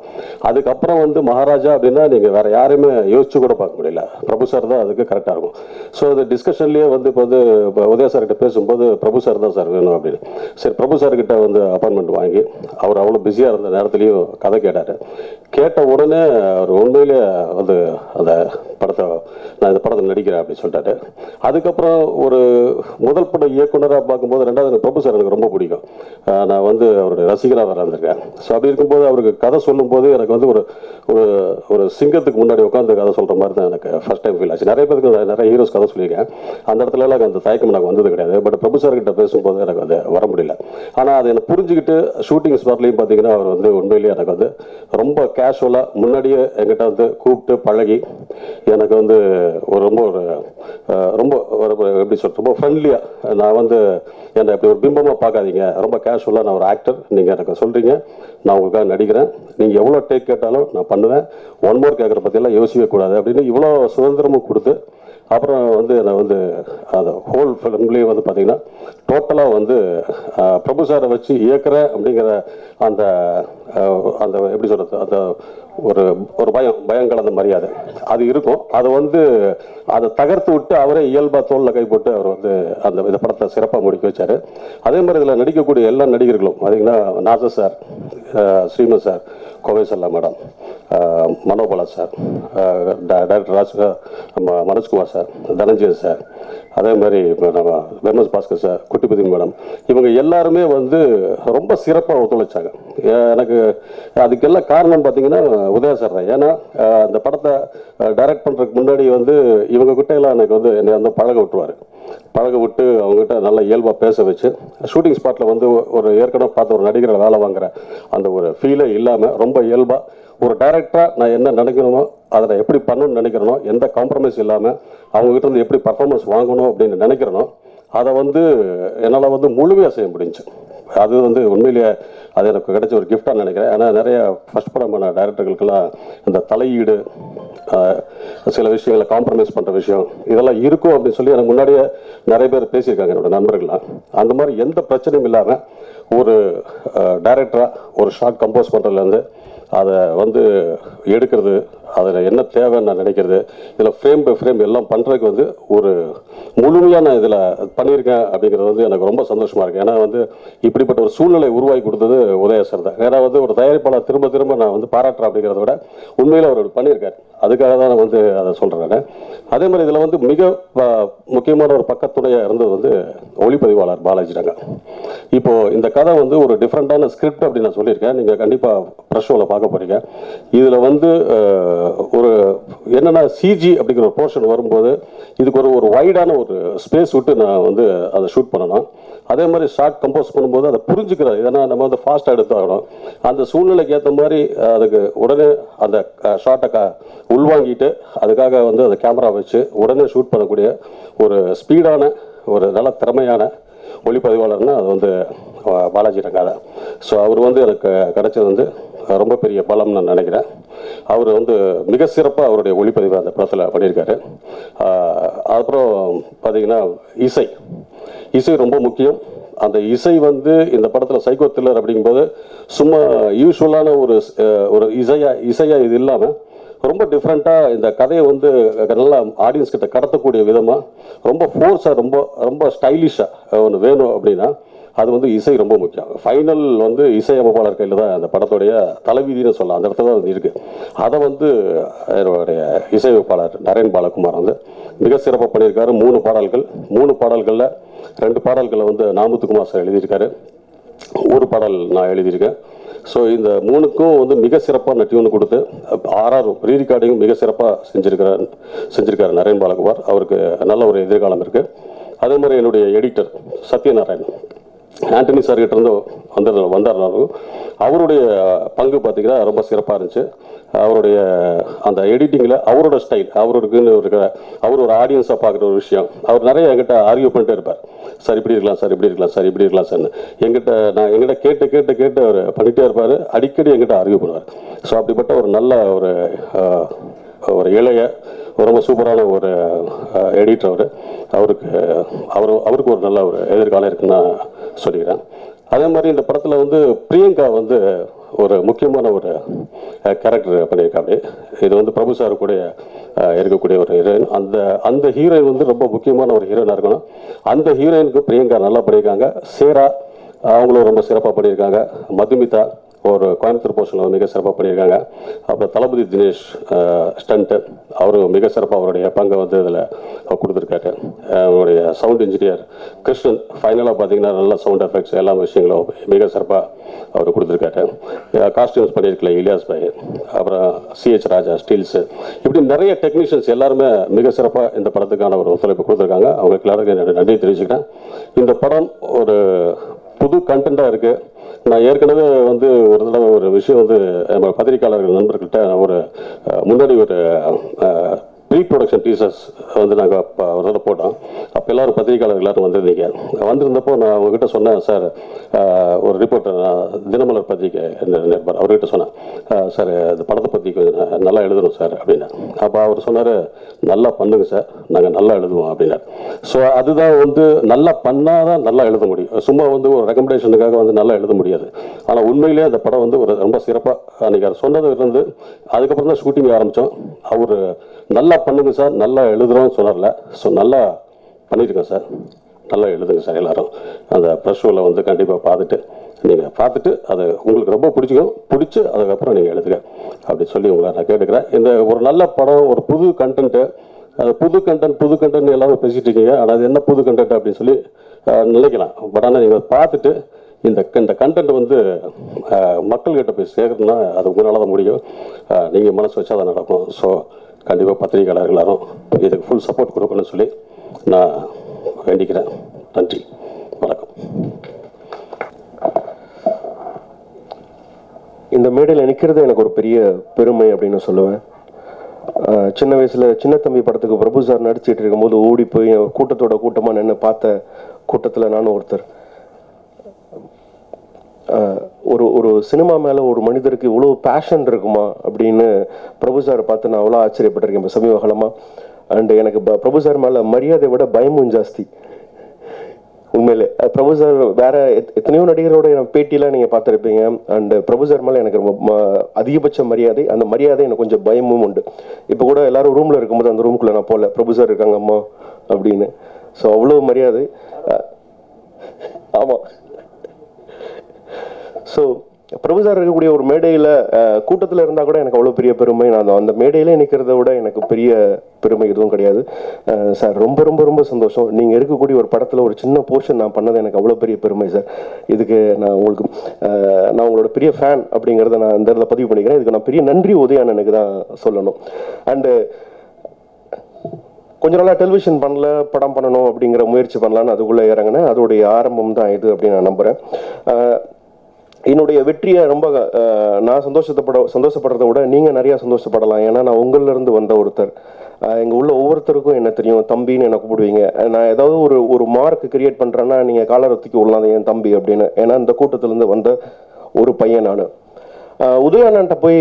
அதுக்கப்புறம் வந்து மகாராஜா அப்படின்னா நீங்கள் வேறு யாரையுமே யோசிச்சு கூட பார்க்க முடியல, பிரபு சார் தான் அதுக்கு கரெக்டாக இருக்கும். ஸோ அந்த டிஸ்கஷன்லேயே வந்து இப்போ உதய சார்கிட்ட பேசும்போது பிரபு சார் தான் சார் வேணும் அப்படின்னு. சரி, பிரபு சார்கிட்ட வந்து அப்பாயின்மெண்ட் வாங்கி அவர் அவ்வளோ பிஸியாக இருந்த நேரத்துலையும் கதை கேட்டார். கேட்ட உடனே அவர் உண்மையிலே வந்து அந்த படத்தை நான் இந்த படத்தில் நடிக்கிறேன் அப்படின்னு சொல்லிட்டாரு. அதுக்கு அதுக்கப்புறம் ஒரு முதல் பட இயக்குனராக பார்க்கும்போது ரெண்டாவது பிரபு சார் எனக்கு ரொம்ப பிடிக்கும். நான் வந்து அவருடைய ரசிகராக வர இருந்திருக்கேன். ஸோ அப்படி இருக்கும்போது அவருக்கு கதை சொல்லும்போது எனக்கு வந்து ஒரு ஒரு ஒரு சிங்கத்துக்கு முன்னாடி உட்காந்து கதை சொல்கிற மாதிரி தான் எனக்கு ஃபர்ஸ்ட் டைம் ஃபீல் ஆச்சு. நிறைய பேருக்கு நிறைய ஹீரோஸ் கதை சொல்லியிருக்கேன். அந்த இடத்துல எனக்கு அந்த தயக்கம் எனக்கு வந்தது கிடையாது. பட் பிரபு சார் கிட்ட பேசும்போது எனக்கு அது வர முடியல. ஆனால் அதை எனக்கு புரிஞ்சுக்கிட்டு ஷூட்டிங் ஸ்பாட்லையும் பார்த்தீங்கன்னா அவர் வந்து உண்மையிலேயே எனக்கு வந்து ரொம்ப கேஷுவலாக முன்னாடியே என்கிட்ட வந்து கூப்பிட்டு பழகி எனக்கு வந்து ஒரு ரொம்ப எப்படி சொல்றது, ரொம்ப ஃப்ரெண்ட்லியாக நான் வந்து என்னை இப்படி ஒரு பிம்பமாக பார்க்காதீங்க, ரொம்ப கேஷுவலாக நான் ஒரு ஆக்டர், நீங்கள் எனக்கு சொல்கிறீங்க, நான் உங்களுக்காக நடிக்கிறேன், நீங்கள் எவ்வளோ டேக் கேட்டாலும் நான் பண்ணுவேன், ஒன் மோர் கேட்குற பற்றியெல்லாம் யோசிக்கக்கூடாது அப்படின்னு இவ்வளோ சுதந்திரமும் கொடுத்து அப்புறம் வந்து நான் வந்து அந்த ஹோல் ஃபிலிம்லேயே வந்து பார்த்தீங்கன்னா டோட்டலாக வந்து பிரபு சாரை வச்சு இயக்குறேன் அப்படிங்கிற அந்த அந்த எப்படி சொல்கிறது, அந்த ஒரு பயம் கலந்த மரியாதை அது இருக்கும். அது வந்து அதை தகர்த்து விட்டு அவரே இயல்பாக தோளில் கை போட்டு அவர் வந்து இந்த படத்தை சிறப்பாக முடிக்க வச்சார். அதே மாதிரி இதில் நடிக்கக்கூடிய எல்லா நடிகர்களும் பார்த்தீங்கன்னா நாசர் சார், ஸ்ரீமன் சார், கோவேசல்லா madam, Manobala sir, director Manojkumar sir, Dhananjayan sir, அதே மாதிரி நம்ம எம்எஸ் பாஸ்கர் சார், குட்டிபதி மேடம், இவங்க எல்லாருமே வந்து ரொம்ப சிறப்பாக ஒத்துழைச்சாங்க. எனக்கு அதுக்கெல்லாம் காரணம் பார்த்தீங்கன்னா உதயா சார் தான். ஏன்னா அந்த படத்தை டைரக்ட் பண்ணுறதுக்கு முன்னாடி வந்து இவங்க கிட்ட எல்லாம் எனக்கு வந்து என்னை வந்து பழக விட்டு அவங்ககிட்ட நல்லா இயல்பாக பேச வச்சு ஷூட்டிங் ஸ்பாட்டில் வந்து ஒரு ஏற்கனவே பார்த்த ஒரு நடிகரை வேலை வாங்குற அந்த ஒரு ஃபீலே இல்லாமல் ரொம்ப இயல்பாக ஒரு டைரக்டராக நான் என்ன நினைக்கணுமோ அதை நான் எப்படி பண்ணணும்னு நினைக்கிறனோ, எந்த காம்ப்ரமைஸ் இல்லாமல் அவங்ககிட்ட இருந்து எப்படி பர்ஃபார்மன்ஸ் வாங்கணும் அப்படின்னு நினைக்கிறனோ அதை வந்து என்னால் வந்து முழுமையாக செய்ய முடிஞ்சு. அது வந்து உண்மையிலேயே அது எனக்கு கிடைச்ச ஒரு கிஃப்டாக நினைக்கிறேன். ஏன்னா நிறைய ஃபர்ஸ்ட் படமான டைரக்டர்களுக்கெல்லாம் இந்த தலையீடு, சில விஷயங்களை காம்ப்ரமைஸ் பண்ணுற விஷயம் இதெல்லாம் இருக்கும் அப்படின்னு சொல்லி எனக்கு முன்னாடியே நிறைய பேர் பேசியிருக்காங்க என்னோட நண்பர்கள்லாம். அந்த மாதிரி எந்த பிரச்சனையும் இல்லாமல் ஒரு டைரக்டராக ஒரு ஷார்ட் கம்போஸ் பண்ணுறதுலேருந்து அதை வந்து எடுக்கிறது, அதில் என்ன தேவைன்னு நான் நினைக்கிறது, இதில் ஃப்ரேம் பை ஃப்ரேம் எல்லாம் பண்ணுறதுக்கு வந்து ஒரு முழுமையாக நான் இதில் பண்ணியிருக்கேன் அப்படிங்கிறது வந்து எனக்கு ரொம்ப சந்தோஷமாக இருக்குது. ஏன்னா வந்து இப்படிப்பட்ட ஒரு சூழ்நிலை உருவாக்கி கொடுத்தது உதயா சார் தான். ஏன்னா வந்து ஒரு தயாரிப்பாளர் திரும்ப நான் வந்து பாராட்டுறேன் அப்படிங்கிறத விட உண்மையில் அவர் பண்ணியிருக்காரு. அதுக்காக தான் நான் வந்து அதை சொல்கிறேன். அதே மாதிரி இதில் வந்து மிக முக்கியமான ஒரு பக்கத்துடைய இருந்தது வந்து ஒளிப்பதிவாளர் பாலாஜி ரங்கா. இப்போது இந்த கதை வந்து ஒரு டிஃப்ரெண்ட்டான ஸ்கிரிப்ட் அப்படின்னு நான் சொல்லியிருக்கேன். நீங்கள் கண்டிப்பாக ப்ரெஷ் ஷோவில் பார்க்க போகிறீங்க. இதில் வந்து ஒரு என்னென்னா சிஜி அப்படிங்கிற ஒரு போர்ஷன் வரும்போது இதுக்கு ஒரு வைடான ஒரு ஸ்பேஸ் விட்டு நான் வந்து அதை ஷூட் பண்ணணும். அதே மாதிரி ஷார்ட் கம்போஸ் பண்ணும்போது அதை புரிஞ்சுக்கிறது, ஏன்னா நம்ம வந்து ஃபாஸ்ட்டாக எடுத்தாகணும். அந்த சூழ்நிலைக்கு ஏற்ற மாதிரி அதுக்கு உடனே அந்த ஷார்ட்டை உள்வாங்கிட்டு அதுக்காக வந்து அந்த கேமரா வச்சு உடனே ஷூட் பண்ணக்கூடிய ஒரு ஸ்பீடான ஒரு நல்ல திறமையான ஒளிப்பதிவாளர்னா அது வந்து பாலாஜி ரங்கா தான். ஸோ அவர் வந்து எனக்கு கிடைச்சது வந்து ரொம்ப பெரிய பலம் நான் நினைக்கிறேன். அவர் வந்து மிக சிறப்பாக அவருடைய ஒளிப்பதிவை அந்த படத்தில் பண்ணியிருக்காரு. அப்புறம் பார்த்தீங்கன்னா இசை ரொம்ப முக்கியம். அந்த இசை வந்து இந்த படத்தில் சைக்கோ த்ரில்லர் அப்படிங்கும்போது சும்மா யூஸ்வலான ஒரு இசையாக இது இல்லாமல் ரொம்ப டிஃப்ரெண்ட்டாக இந்த கதையை வந்து நல்லா ஆடியன்ஸ் கிட்ட கடத்தக்கூடிய விதமாக ரொம்ப ஃபோர்ஸாக ரொம்ப ஸ்டைலிஷாக ஒன்று வேணும் அப்படின்னா அது வந்து இசை ரொம்ப முக்கியம். ஃபைனல் வந்து இசையமைப்பாளர் கையில் தான் அந்த படத்துடைய தலைவிதின்னு சொல்லலாம். அந்த இடத்துல தான் இருக்குது. அதை வந்து என்னுடைய இசையமைப்பாளர் நரேன் பாலகுமார் வந்து மிக சிறப்பாக பண்ணியிருக்காரு. 3 பாடல்களில் 2 பாடல்களை வந்து நாமுத்துக்குமார் சார் எழுதியிருக்காரு, 1 பாடல் நான் எழுதியிருக்கேன். ஸோ இந்த 3க்கும் வந்து மிக சிறப்பான டியூன் கொடுத்து RR ரீ ரெக்கார்டிங்கும் மிக சிறப்பாக செஞ்சிருக்காரு நரேன் பாலகுமார். அவருக்கு நல்ல ஒரு எதிர்காலம் இருக்குது. அதே மாதிரி என்னுடைய எடிட்டர் சத்யநாராயண் ஆண்டனி சார் கிட்ட இருந்து வந்தார். அவருடைய பங்கு பார்த்தீங்கன்னா ரொம்ப சிறப்பாக இருந்துச்சு. அவருடைய அந்த எடிட்டிங்கில் அவரோட ஸ்டைல், அவருக்குன்னு அவர் ஒரு ஆடியன்ஸாக பார்க்குற ஒரு விஷயம். அவர் நிறைய என்கிட்ட ஆர்கியூ பண்ணிட்டே இருப்பார். சார் இப்படி இருக்கலாம் சார், இப்படி இருக்கலாம் சார், இப்படி இருக்கலாம் சார்னு என்கிட்ட கேட்டு அவர் பண்ணிகிட்டே இருப்பார். அடிக்கடி என்கிட்ட ஆர்கியூ பண்ணுவார். ஸோ அப்படிப்பட்ட ஒரு நல்ல ஒரு இளைய ரொம்ப சூப்பரான ஒரு எடிட்டர் அவருக்கு ஒரு நல்ல ஒரு எதிர்காலம் இருக்குன்னு நான் சொல்லிக்கிறேன். அதே மாதிரி இந்த படத்தில் வந்து பிரியங்கா வந்து ஒரு முக்கியமான ஒரு கேரக்டர் பண்ணியிருக்காங்க. இது வந்து பிரபு சார் கூட இருக்கக்கூடிய ஒரு ஹீரோயின். அந்த ஹீரோயின் வந்து ரொம்ப முக்கியமான ஒரு ஹீரோயினாக இருக்கணும். அந்த ஹீரோயினுக்கு பிரியங்கா நல்லா பண்ணியிருக்காங்க. சேரா அவங்களும் ரொம்ப சிறப்பாக பண்ணியிருக்காங்க. மதுமிதா ஒரு கோயம்புத்தூர் போர்ஷனில் மிக சிறப்பாக பண்ணியிருக்காங்க. அப்புறம் தளபதி தினேஷ் ஸ்டண்ட்டு, அவரும் மிக சிறப்பாக அவருடைய பங்கை வந்து இதில் கொடுத்துருக்காரு. அவருடைய சவுண்ட் இன்ஜினியர் கிருஷ்ணன் ஃபைனலாக பார்த்தீங்கன்னா நல்ல சவுண்ட் எஃபெக்ட்ஸ் எல்லா விஷயங்களும் மிக சிறப்பாக அவர் கொடுத்துருக்காரு. காஸ்டியூம்ஸ் பண்ணியிருக்கல இலியாஸ் பாய், அப்புறம் சிஹெச் ராஜா ஸ்டீல்ஸு, இப்படி நிறைய டெக்னீஷியன்ஸ் எல்லாருமே மிக சிறப்பாக இந்த படத்துக்கான ஒரு ஒத்துழைப்பு கொடுத்துருக்காங்க. அவங்களுக்கு எல்லாருக்கும் என்னுடைய நன்றி தெரிவிச்சுக்கிறேன். இந்த படம் ஒரு புது கண்டென்ட்டாக இருக்குது. நான் ஏற்கனவே வந்து ஒரு தடவை ஒரு விஷயம் வந்து நம்ம பத்திரிகையாளர்கள் நண்பர்கள்ட்ட ஒரு முன்னாடி ஒரு ப்ரீ ப்ரொடக்ஷன் டீசர்ஸ் வந்து நாங்கள் ஒரு தடவை போட்டோம். அப்போ எல்லோரும் பத்திரிகையாளர்கள் எல்லாரும் வந்திருந்தீங்க. வந்திருந்தப்போ நான் அவங்ககிட்ட சொன்னேன், சார் ஒரு ரிப்போர்ட்டர் தினமலர் பத்திரிகை நிருபர் அவர்கிட்ட சொன்னேன், சார் இந்த படத்தை பற்றி கொஞ்சம் நல்லா எழுதணும் சார் அப்படின்னா. அப்போ அவர் சொன்னார், நல்லா பண்ணுங்க சார், நாங்கள் நல்லா எழுதுவோம் அப்படின்னார். ஸோ அதுதான் வந்து நல்லா பண்ணால் தான் நல்லா எழுத முடியும். சும்மா வந்து ஒரு ரெக்கமெண்டேஷனுக்காக வந்து நல்லா எழுத முடியாது. ஆனால் உண்மையிலேயே அந்த படம் வந்து ஒரு ரொம்ப சிறப்பாக அன்றைக்கி அவர் சொன்னது இருந்து அதுக்கப்புறம் தான் ஷூட்டிங் ஆரம்பித்தோம். அவர் நல்லா பண்ணுங்க சார், நல்லா எழுதுறோம்னு சொன்னார்ல. ஸோ நல்லா பண்ணியிருக்கேன் சார், நல்லா எழுதுங்க சார். எல்லாரும் அந்த ப்ரெஷ் ஷோவில் வந்து கண்டிப்பாக நீங்கள் பார்த்துட்டு அது உங்களுக்கு ரொம்ப பிடிச்சி அதுக்கப்புறம் நீங்கள் எழுதுங்க அப்படின்னு சொல்லி உங்களை நான் கேட்டுக்கிறேன். இந்த ஒரு நல்ல படம், ஒரு புது கண்டென்ட்டு, அது புது கண்டென்ட் எல்லாரும் பேசிகிட்டு இருக்கீங்க. ஆனால் அது என்ன புது கண்டென்ட் அப்படின்னு சொல்லி நினைக்கலாம். பட் ஆனால் நீங்கள் பார்த்துட்டு இந்த கண்டென்ட் வந்து மக்கள்கிட்ட போய் சேர்க்கணும்னா அது உங்களால் தான் முடியும். நீங்கள் மனசு வச்சா தான் நடக்கும். ஸோ கண்டிப்பாக பத்திரிகையாளர்கள் எல்லாரும் இதுக்கு ஃபுல் சப்போர்ட் கொடுக்கணும்னு சொல்லி நான் வேண்டிக்கிறேன். நன்றி, வணக்கம். இந்த மேடையில் நிற்கிறது எனக்கு ஒரு பெரிய பெருமை அப்படின்னு சொல்லுவேன். சின்ன வயசில் சின்ன தம்பி படத்துக்கு பிரபு சார் நடிச்சிட்டு இருக்கும்போது ஓடி போய் கூட்டத்தோட கூட்டமாக நின்று பார்த்த கூட்டத்தில் நானும் ஒருத்தர். ஒரு சினிமா மேலே ஒரு மனிதருக்கு இவ்வளோ பேஷன் இருக்குமா அப்படின்னு பிரபு சாரை பார்த்து நான் அவ்வளோ ஆச்சரியப்பட்டிருக்கேன் இப்போ சமீப காலமாக. அண்டு எனக்கு பிரபு சார் மேலே மரியாதையை விட பயமும் ஜாஸ்தி. உண்மையிலே பிரபு சார் வேற எத்தனையோ நடிகரோட பேட்டியெல்லாம் நீங்கள் பார்த்துருப்பீங்க. அண்டு பிரபு சார் மேலே எனக்கு ரொம்ப அதிகபட்ச மரியாதை. அந்த மரியாதை எனக்கு கொஞ்சம் பயமும் உண்டு. இப்போ கூட எல்லாரும் ரூமில் இருக்கும்போது அந்த ரூமுக்குள்ளே நான் போகல, பிரபு சார் இருக்காங்க அம்மா அப்படின்னு. ஸோ அவ்வளோ மரியாதை. ஆமாம். ஸோ பிரபு சார் இருக்கக்கூடிய ஒரு மேடையில் கூட்டத்தில் இருந்தால் கூட எனக்கு அவ்வளோ பெரிய பெருமை. நான் அந்த மேடையிலே நிற்கிறத விட எனக்கு பெரிய பெருமை எதுவும் கிடையாது. சார் ரொம்ப ரொம்ப ரொம்ப சந்தோஷம். நீங்கள் இருக்கக்கூடிய ஒரு படத்தில் ஒரு சின்ன போர்ஷன் நான் பண்ணது எனக்கு அவ்வளோ பெரிய பெருமை சார். இதுக்கு நான் உங்களோட பெரிய ஃபேன் அப்படிங்கிறத நான் இந்த இடத்துல பதிவு பண்ணிக்கிறேன். இதுக்கு நான் பெரிய நன்றி உதயானனுக்கு தான் சொல்லணும். அண்டு கொஞ்ச நாளாக டெலிவிஷன் பண்ணல, படம் பண்ணணும் அப்படிங்கிற முயற்சி பண்ணலான்னு அதுக்குள்ளே இறங்கினேன். அதோடைய ஆரம்பம் தான் இது அப்படின்னு நான் நம்புகிறேன். என்னுடைய வெற்றியை ரொம்ப நான் சந்தோஷப்படுறத விட நீங்கள் நிறையா சந்தோஷப்படலாம். ஏன்னா நான் உங்களிலிருந்து வந்த ஒருத்தர். எங்கள் உள்ள ஒவ்வொருத்தருக்கும் என்ன தெரியும், தம்பின்னு என்னை கூப்பிடுவீங்க. நான் ஏதாவது ஒரு மார்க் கிரியேட் பண்ணுறேன்னா நீங்கள் காலரை தூக்கி விடலாம் என் தம்பி அப்படின்னு. ஏன்னா இந்த கூட்டத்திலேருந்து வந்த ஒரு பையன் நான். உதயானன்ட்ட போய்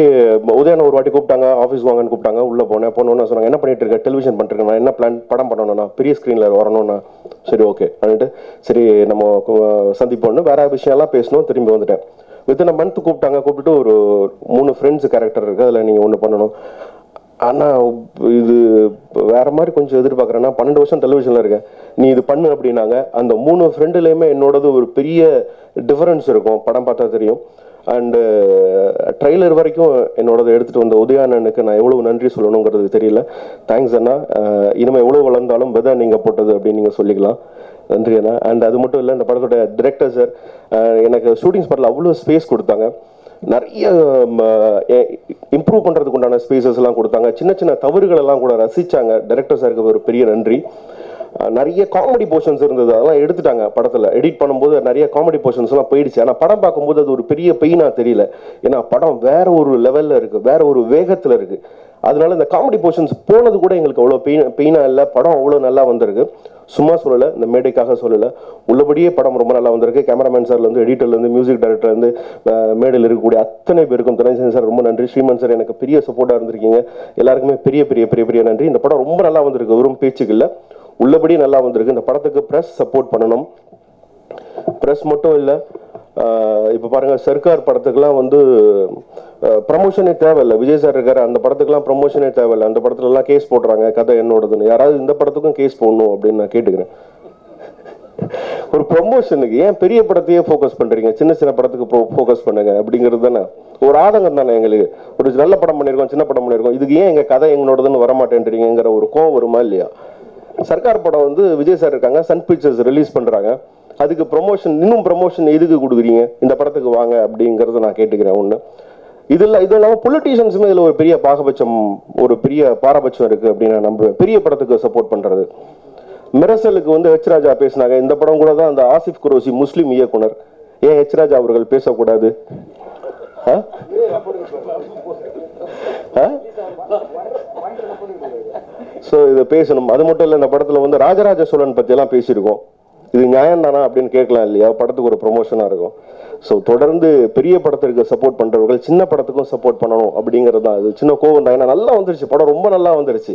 உதயானன் ஒரு வாட்டி கூப்பிட்டாங்க, ஆஃபீஸ் வாங்கன்னு கூப்பிட்டாங்க. உள்ளே போனோன்னு சொன்னாங்க, என்ன பண்ணிட்டு இருக்க? டெலிவிஷன் பண்ணிருக்கேன். நான் என்ன படம் பண்ணணும்னா பெரிய ஸ்க்ரீனில் வரணும்னா. சரி ஓகே அப்படின்ட்டு சரி நம்ம சந்திப்போன்னு வேற விஷயம்லாம் பேசணும். திரும்பி வந்துட்டேன். வித்தின் அ மந்த் கூப்பிட்டு ஒரு 3 ஃப்ரெண்ட்ஸ் கேரக்டர் இருக்குது, அதில் நீங்கள் ஒன்று பண்ணணும். ஆனால் இது வேற மாதிரி கொஞ்சம் எதிர்பார்க்குறேன்னா 12 வருஷம் டெலிவிஷனில் இருக்கேன், நீ இது பண்ணு அப்படின்னாங்க. அந்த 3 ஃப்ரெண்டுலேயுமே என்னோடது ஒரு பெரிய டிஃபரன்ஸ் இருக்கும், படம் பார்த்தா தெரியும். அண்டு ட்ரெய்லர் வரைக்கும் என்னோடதை எடுத்துகிட்டு வந்த உதயானனுக்கு நான் எவ்வளோ நன்றி சொல்லணுங்கிறது தெரியல. தேங்க்ஸ் அண்ணா. இனிமேல் எவ்வளோ வளர்ந்தாலும் விதை நீங்கள் போட்டது அப்படின்னு நீங்கள் சொல்லிக்கலாம். நன்றி அண்ணா. அண்ட் அது மட்டும் இல்லை, இந்த படத்தோட டிரெக்டர் சார் எனக்கு ஷூட்டிங் ஸ்பாட்டில் அவ்வளோ ஸ்பேஸ் கொடுத்தாங்க. நிறைய இம்ப்ரூவ் பண்ணுறதுக்கு உண்டான ஸ்பேசஸ் எல்லாம் கொடுத்தாங்க. சின்ன சின்ன தவறுகள் எல்லாம் கூட ரசித்தாங்க. டைரக்டர் சாருக்கு ஒரு பெரிய நன்றி. நிறைய காமெடி போர்ஷன்ஸ் இருந்தது, அதெல்லாம் எடுத்துட்டாங்க படத்தில். எடிட் பண்ணும்போது நிறைய காமெடி போர்ஷன்ஸ் எல்லாம் போயிடுச்சு. ஆனால் படம் பார்க்கும்போது அது ஒரு பெரிய பெயினாக தெரியல. ஏன்னா படம் வேற ஒரு லெவலில் இருக்குது, வேற ஒரு வேகத்தில் இருக்குது. அதனால இந்த காமெடி போர்ஷன்ஸ் போனது கூட எங்களுக்கு அவ்வளோ பெயினாக இல்லை. படம் அவ்வளோ நல்லா வந்திருக்கு. சும்மா சொல்லலை, இந்த மேடைக்காக சொல்லலை, உள்ளபடியே படம் ரொம்ப நல்லா வந்திருக்கு. கேமராமேன் சார்லேருந்து, எடிட்டர்லேருந்து, மியூசிக் டைரக்டர்லேருந்து, மேடையில் இருக்கக்கூடிய அத்தனை பேருக்கும் தனஞ்சன் சார் ரொம்ப நன்றி. ஸ்ரீமன் சார் எனக்கு பெரிய சப்போர்ட்டாக இருந்திருக்கீங்க. எல்லாருக்குமே பெரிய பெரிய பெரிய பெரிய நன்றி. இந்த படம் ரொம்ப நல்லா வந்திருக்கு, வெறும் பேச்சுக்கு இல்லை, உள்ளபடி நல்லா வந்திருக்கு. இந்த படத்துக்கு ப்ரெஸ் சப்போர்ட் பண்ணணும். ப்ரெஸ் மட்டும் இல்லை, இப்போ பாருங்கள் சர்க்கார் படத்துக்கெல்லாம் வந்து ப்ரமோஷனே தேவையில்லை. விஜய் சார் இருக்காரு, அந்த படத்துக்கெல்லாம் ப்ரமோஷனே தேவையில்லை. அந்த படத்துலலாம் கேஸ் போடுறாங்க, கதை என்னோடதுன்னு. யாராவது இந்த படத்துக்கும் கேஸ் போடணும் அப்படின்னு நான் கேட்டுக்கிறேன். ஒரு ப்ரொமோஷனுக்கு ஏன் பெரிய படத்தையே ஃபோக்கஸ் பண்ணுறீங்க, சின்ன சின்ன படத்துக்கு ஃபோக்கஸ் பண்ணுங்க அப்படிங்கிறது தானே ஒரு ஆதங்கம் தானே எங்களுக்கு. ஒரு நல்ல படம் பண்ணியிருக்கோம், சின்ன படம் பண்ணியிருக்கோம், இதுக்கு ஏன் எங்கள் கதை எங்களோடதுன்னு வரமாட்டேன்றீங்கிற ஒரு கோவம் வருமா இல்லையா? சர்க்கார் படம் வந்து விஜய் சார் இருக்காங்க, சன் பிக்சர்ஸ் ரிலீஸ் பண்ணுறாங்க, அதுக்கு ப்ரொமோஷன் இன்னும் ப்ரொமோஷன் எதுக்கு கொடுக்குறீங்க, இந்த படத்துக்கு வாங்க அப்படிங்கிறத நான் கேட்டுக்கிறேன். ஒன்று இது இல்லாமல் பொலிட்டீஷியன்ஸுமே இதில் ஒரு பெரிய பாகபட்சம், ஒரு பெரிய பாரபட்சம் இருக்குது அப்படின்னு நான் நம்புவேன். பெரிய படத்துக்கு சப்போர்ட் பண்ணுறது. மிரசலுக்கு வந்து ஹெச் ராஜா பேசினாங்க, இந்த படம் கூட தான் அந்த ஆசிஃப் குரோசி முஸ்லீம் இயக்குனர், ஏன் ஹெச் ராஜா அவர்கள் பேசக்கூடாது? ஸோ இதை பேசணும். அது மட்டும் இல்லை, இந்த படத்தில் வந்து ராஜராஜ சோழன் பற்றியெல்லாம் பேசியிருக்கோம், இது நியாயம் தானா அப்படின்னு கேட்கலாம் இல்லையா? படத்துக்கு ஒரு ப்ரொமோஷனாக இருக்கும். ஸோ தொடர்ந்து பெரிய படத்திற்கு சப்போர்ட் பண்ணுறவர்கள் சின்ன படத்துக்கும் சப்போர்ட் பண்ணணும் அப்படிங்கிறது தான். இது சின்ன கோவம் தான், ஏன்னா நல்லா வந்துருச்சு படம், ரொம்ப நல்லா வந்துருச்சு.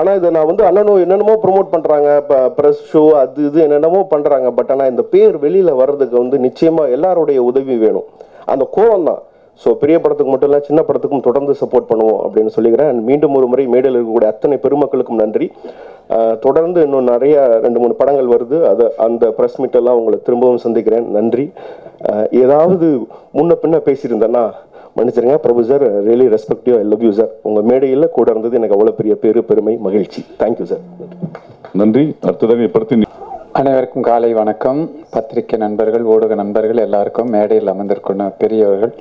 ஆனால் இதை நான் வந்து அண்ணனும் என்னென்னமோ ப்ரொமோட் பண்ணுறாங்க, இப்போ ப்ரெஸ் ஷோ அது இது என்னென்னமோ பண்ணுறாங்க. பட் ஆனால் இந்த பேர் வெளியில் வர்றதுக்கு வந்து நிச்சயமாக எல்லாருடைய உதவி வேணும். அந்த கோவம் தான். ஸோ பெரிய படத்துக்கு மட்டும் இல்லை, சின்ன படத்துக்கும் தொடர்ந்து சப்போர்ட் பண்ணுவோம் அப்படின்னு சொல்லிக்கிறேன். மீண்டும் ஒரு முறை மேடையில் இருக்கக்கூடிய அத்தனை பெருமக்களுக்கும் நன்றி. தொடர்ந்து இன்னும் நிறைய 2-3 படங்கள் வருது, அது அந்த ப்ரெஸ் மீட்டெல்லாம் உங்களை திரும்பவும் சந்திக்கிறேன். நன்றி. ஏதாவது முன்ன பின்ன பேசியிருந்தேன்னா மன்னிச்சிருங்க. Prabhu sir, really respect you, I love you sir. உங்கள் மேடையில் கூட இருந்தது எனக்கு அவ்வளோ பெரிய பெருமை, மகிழ்ச்சி. Thank you sir. நன்றி. அடுத்ததாக இப்படத்தின் அனைவருக்கும் காலை வணக்கம். பத்திரிகை நண்பர்கள், ஊடக நண்பர்கள் எல்லாருக்கும், மேடையில் அமர்ந்திருக்கிற பெரியவர்கள்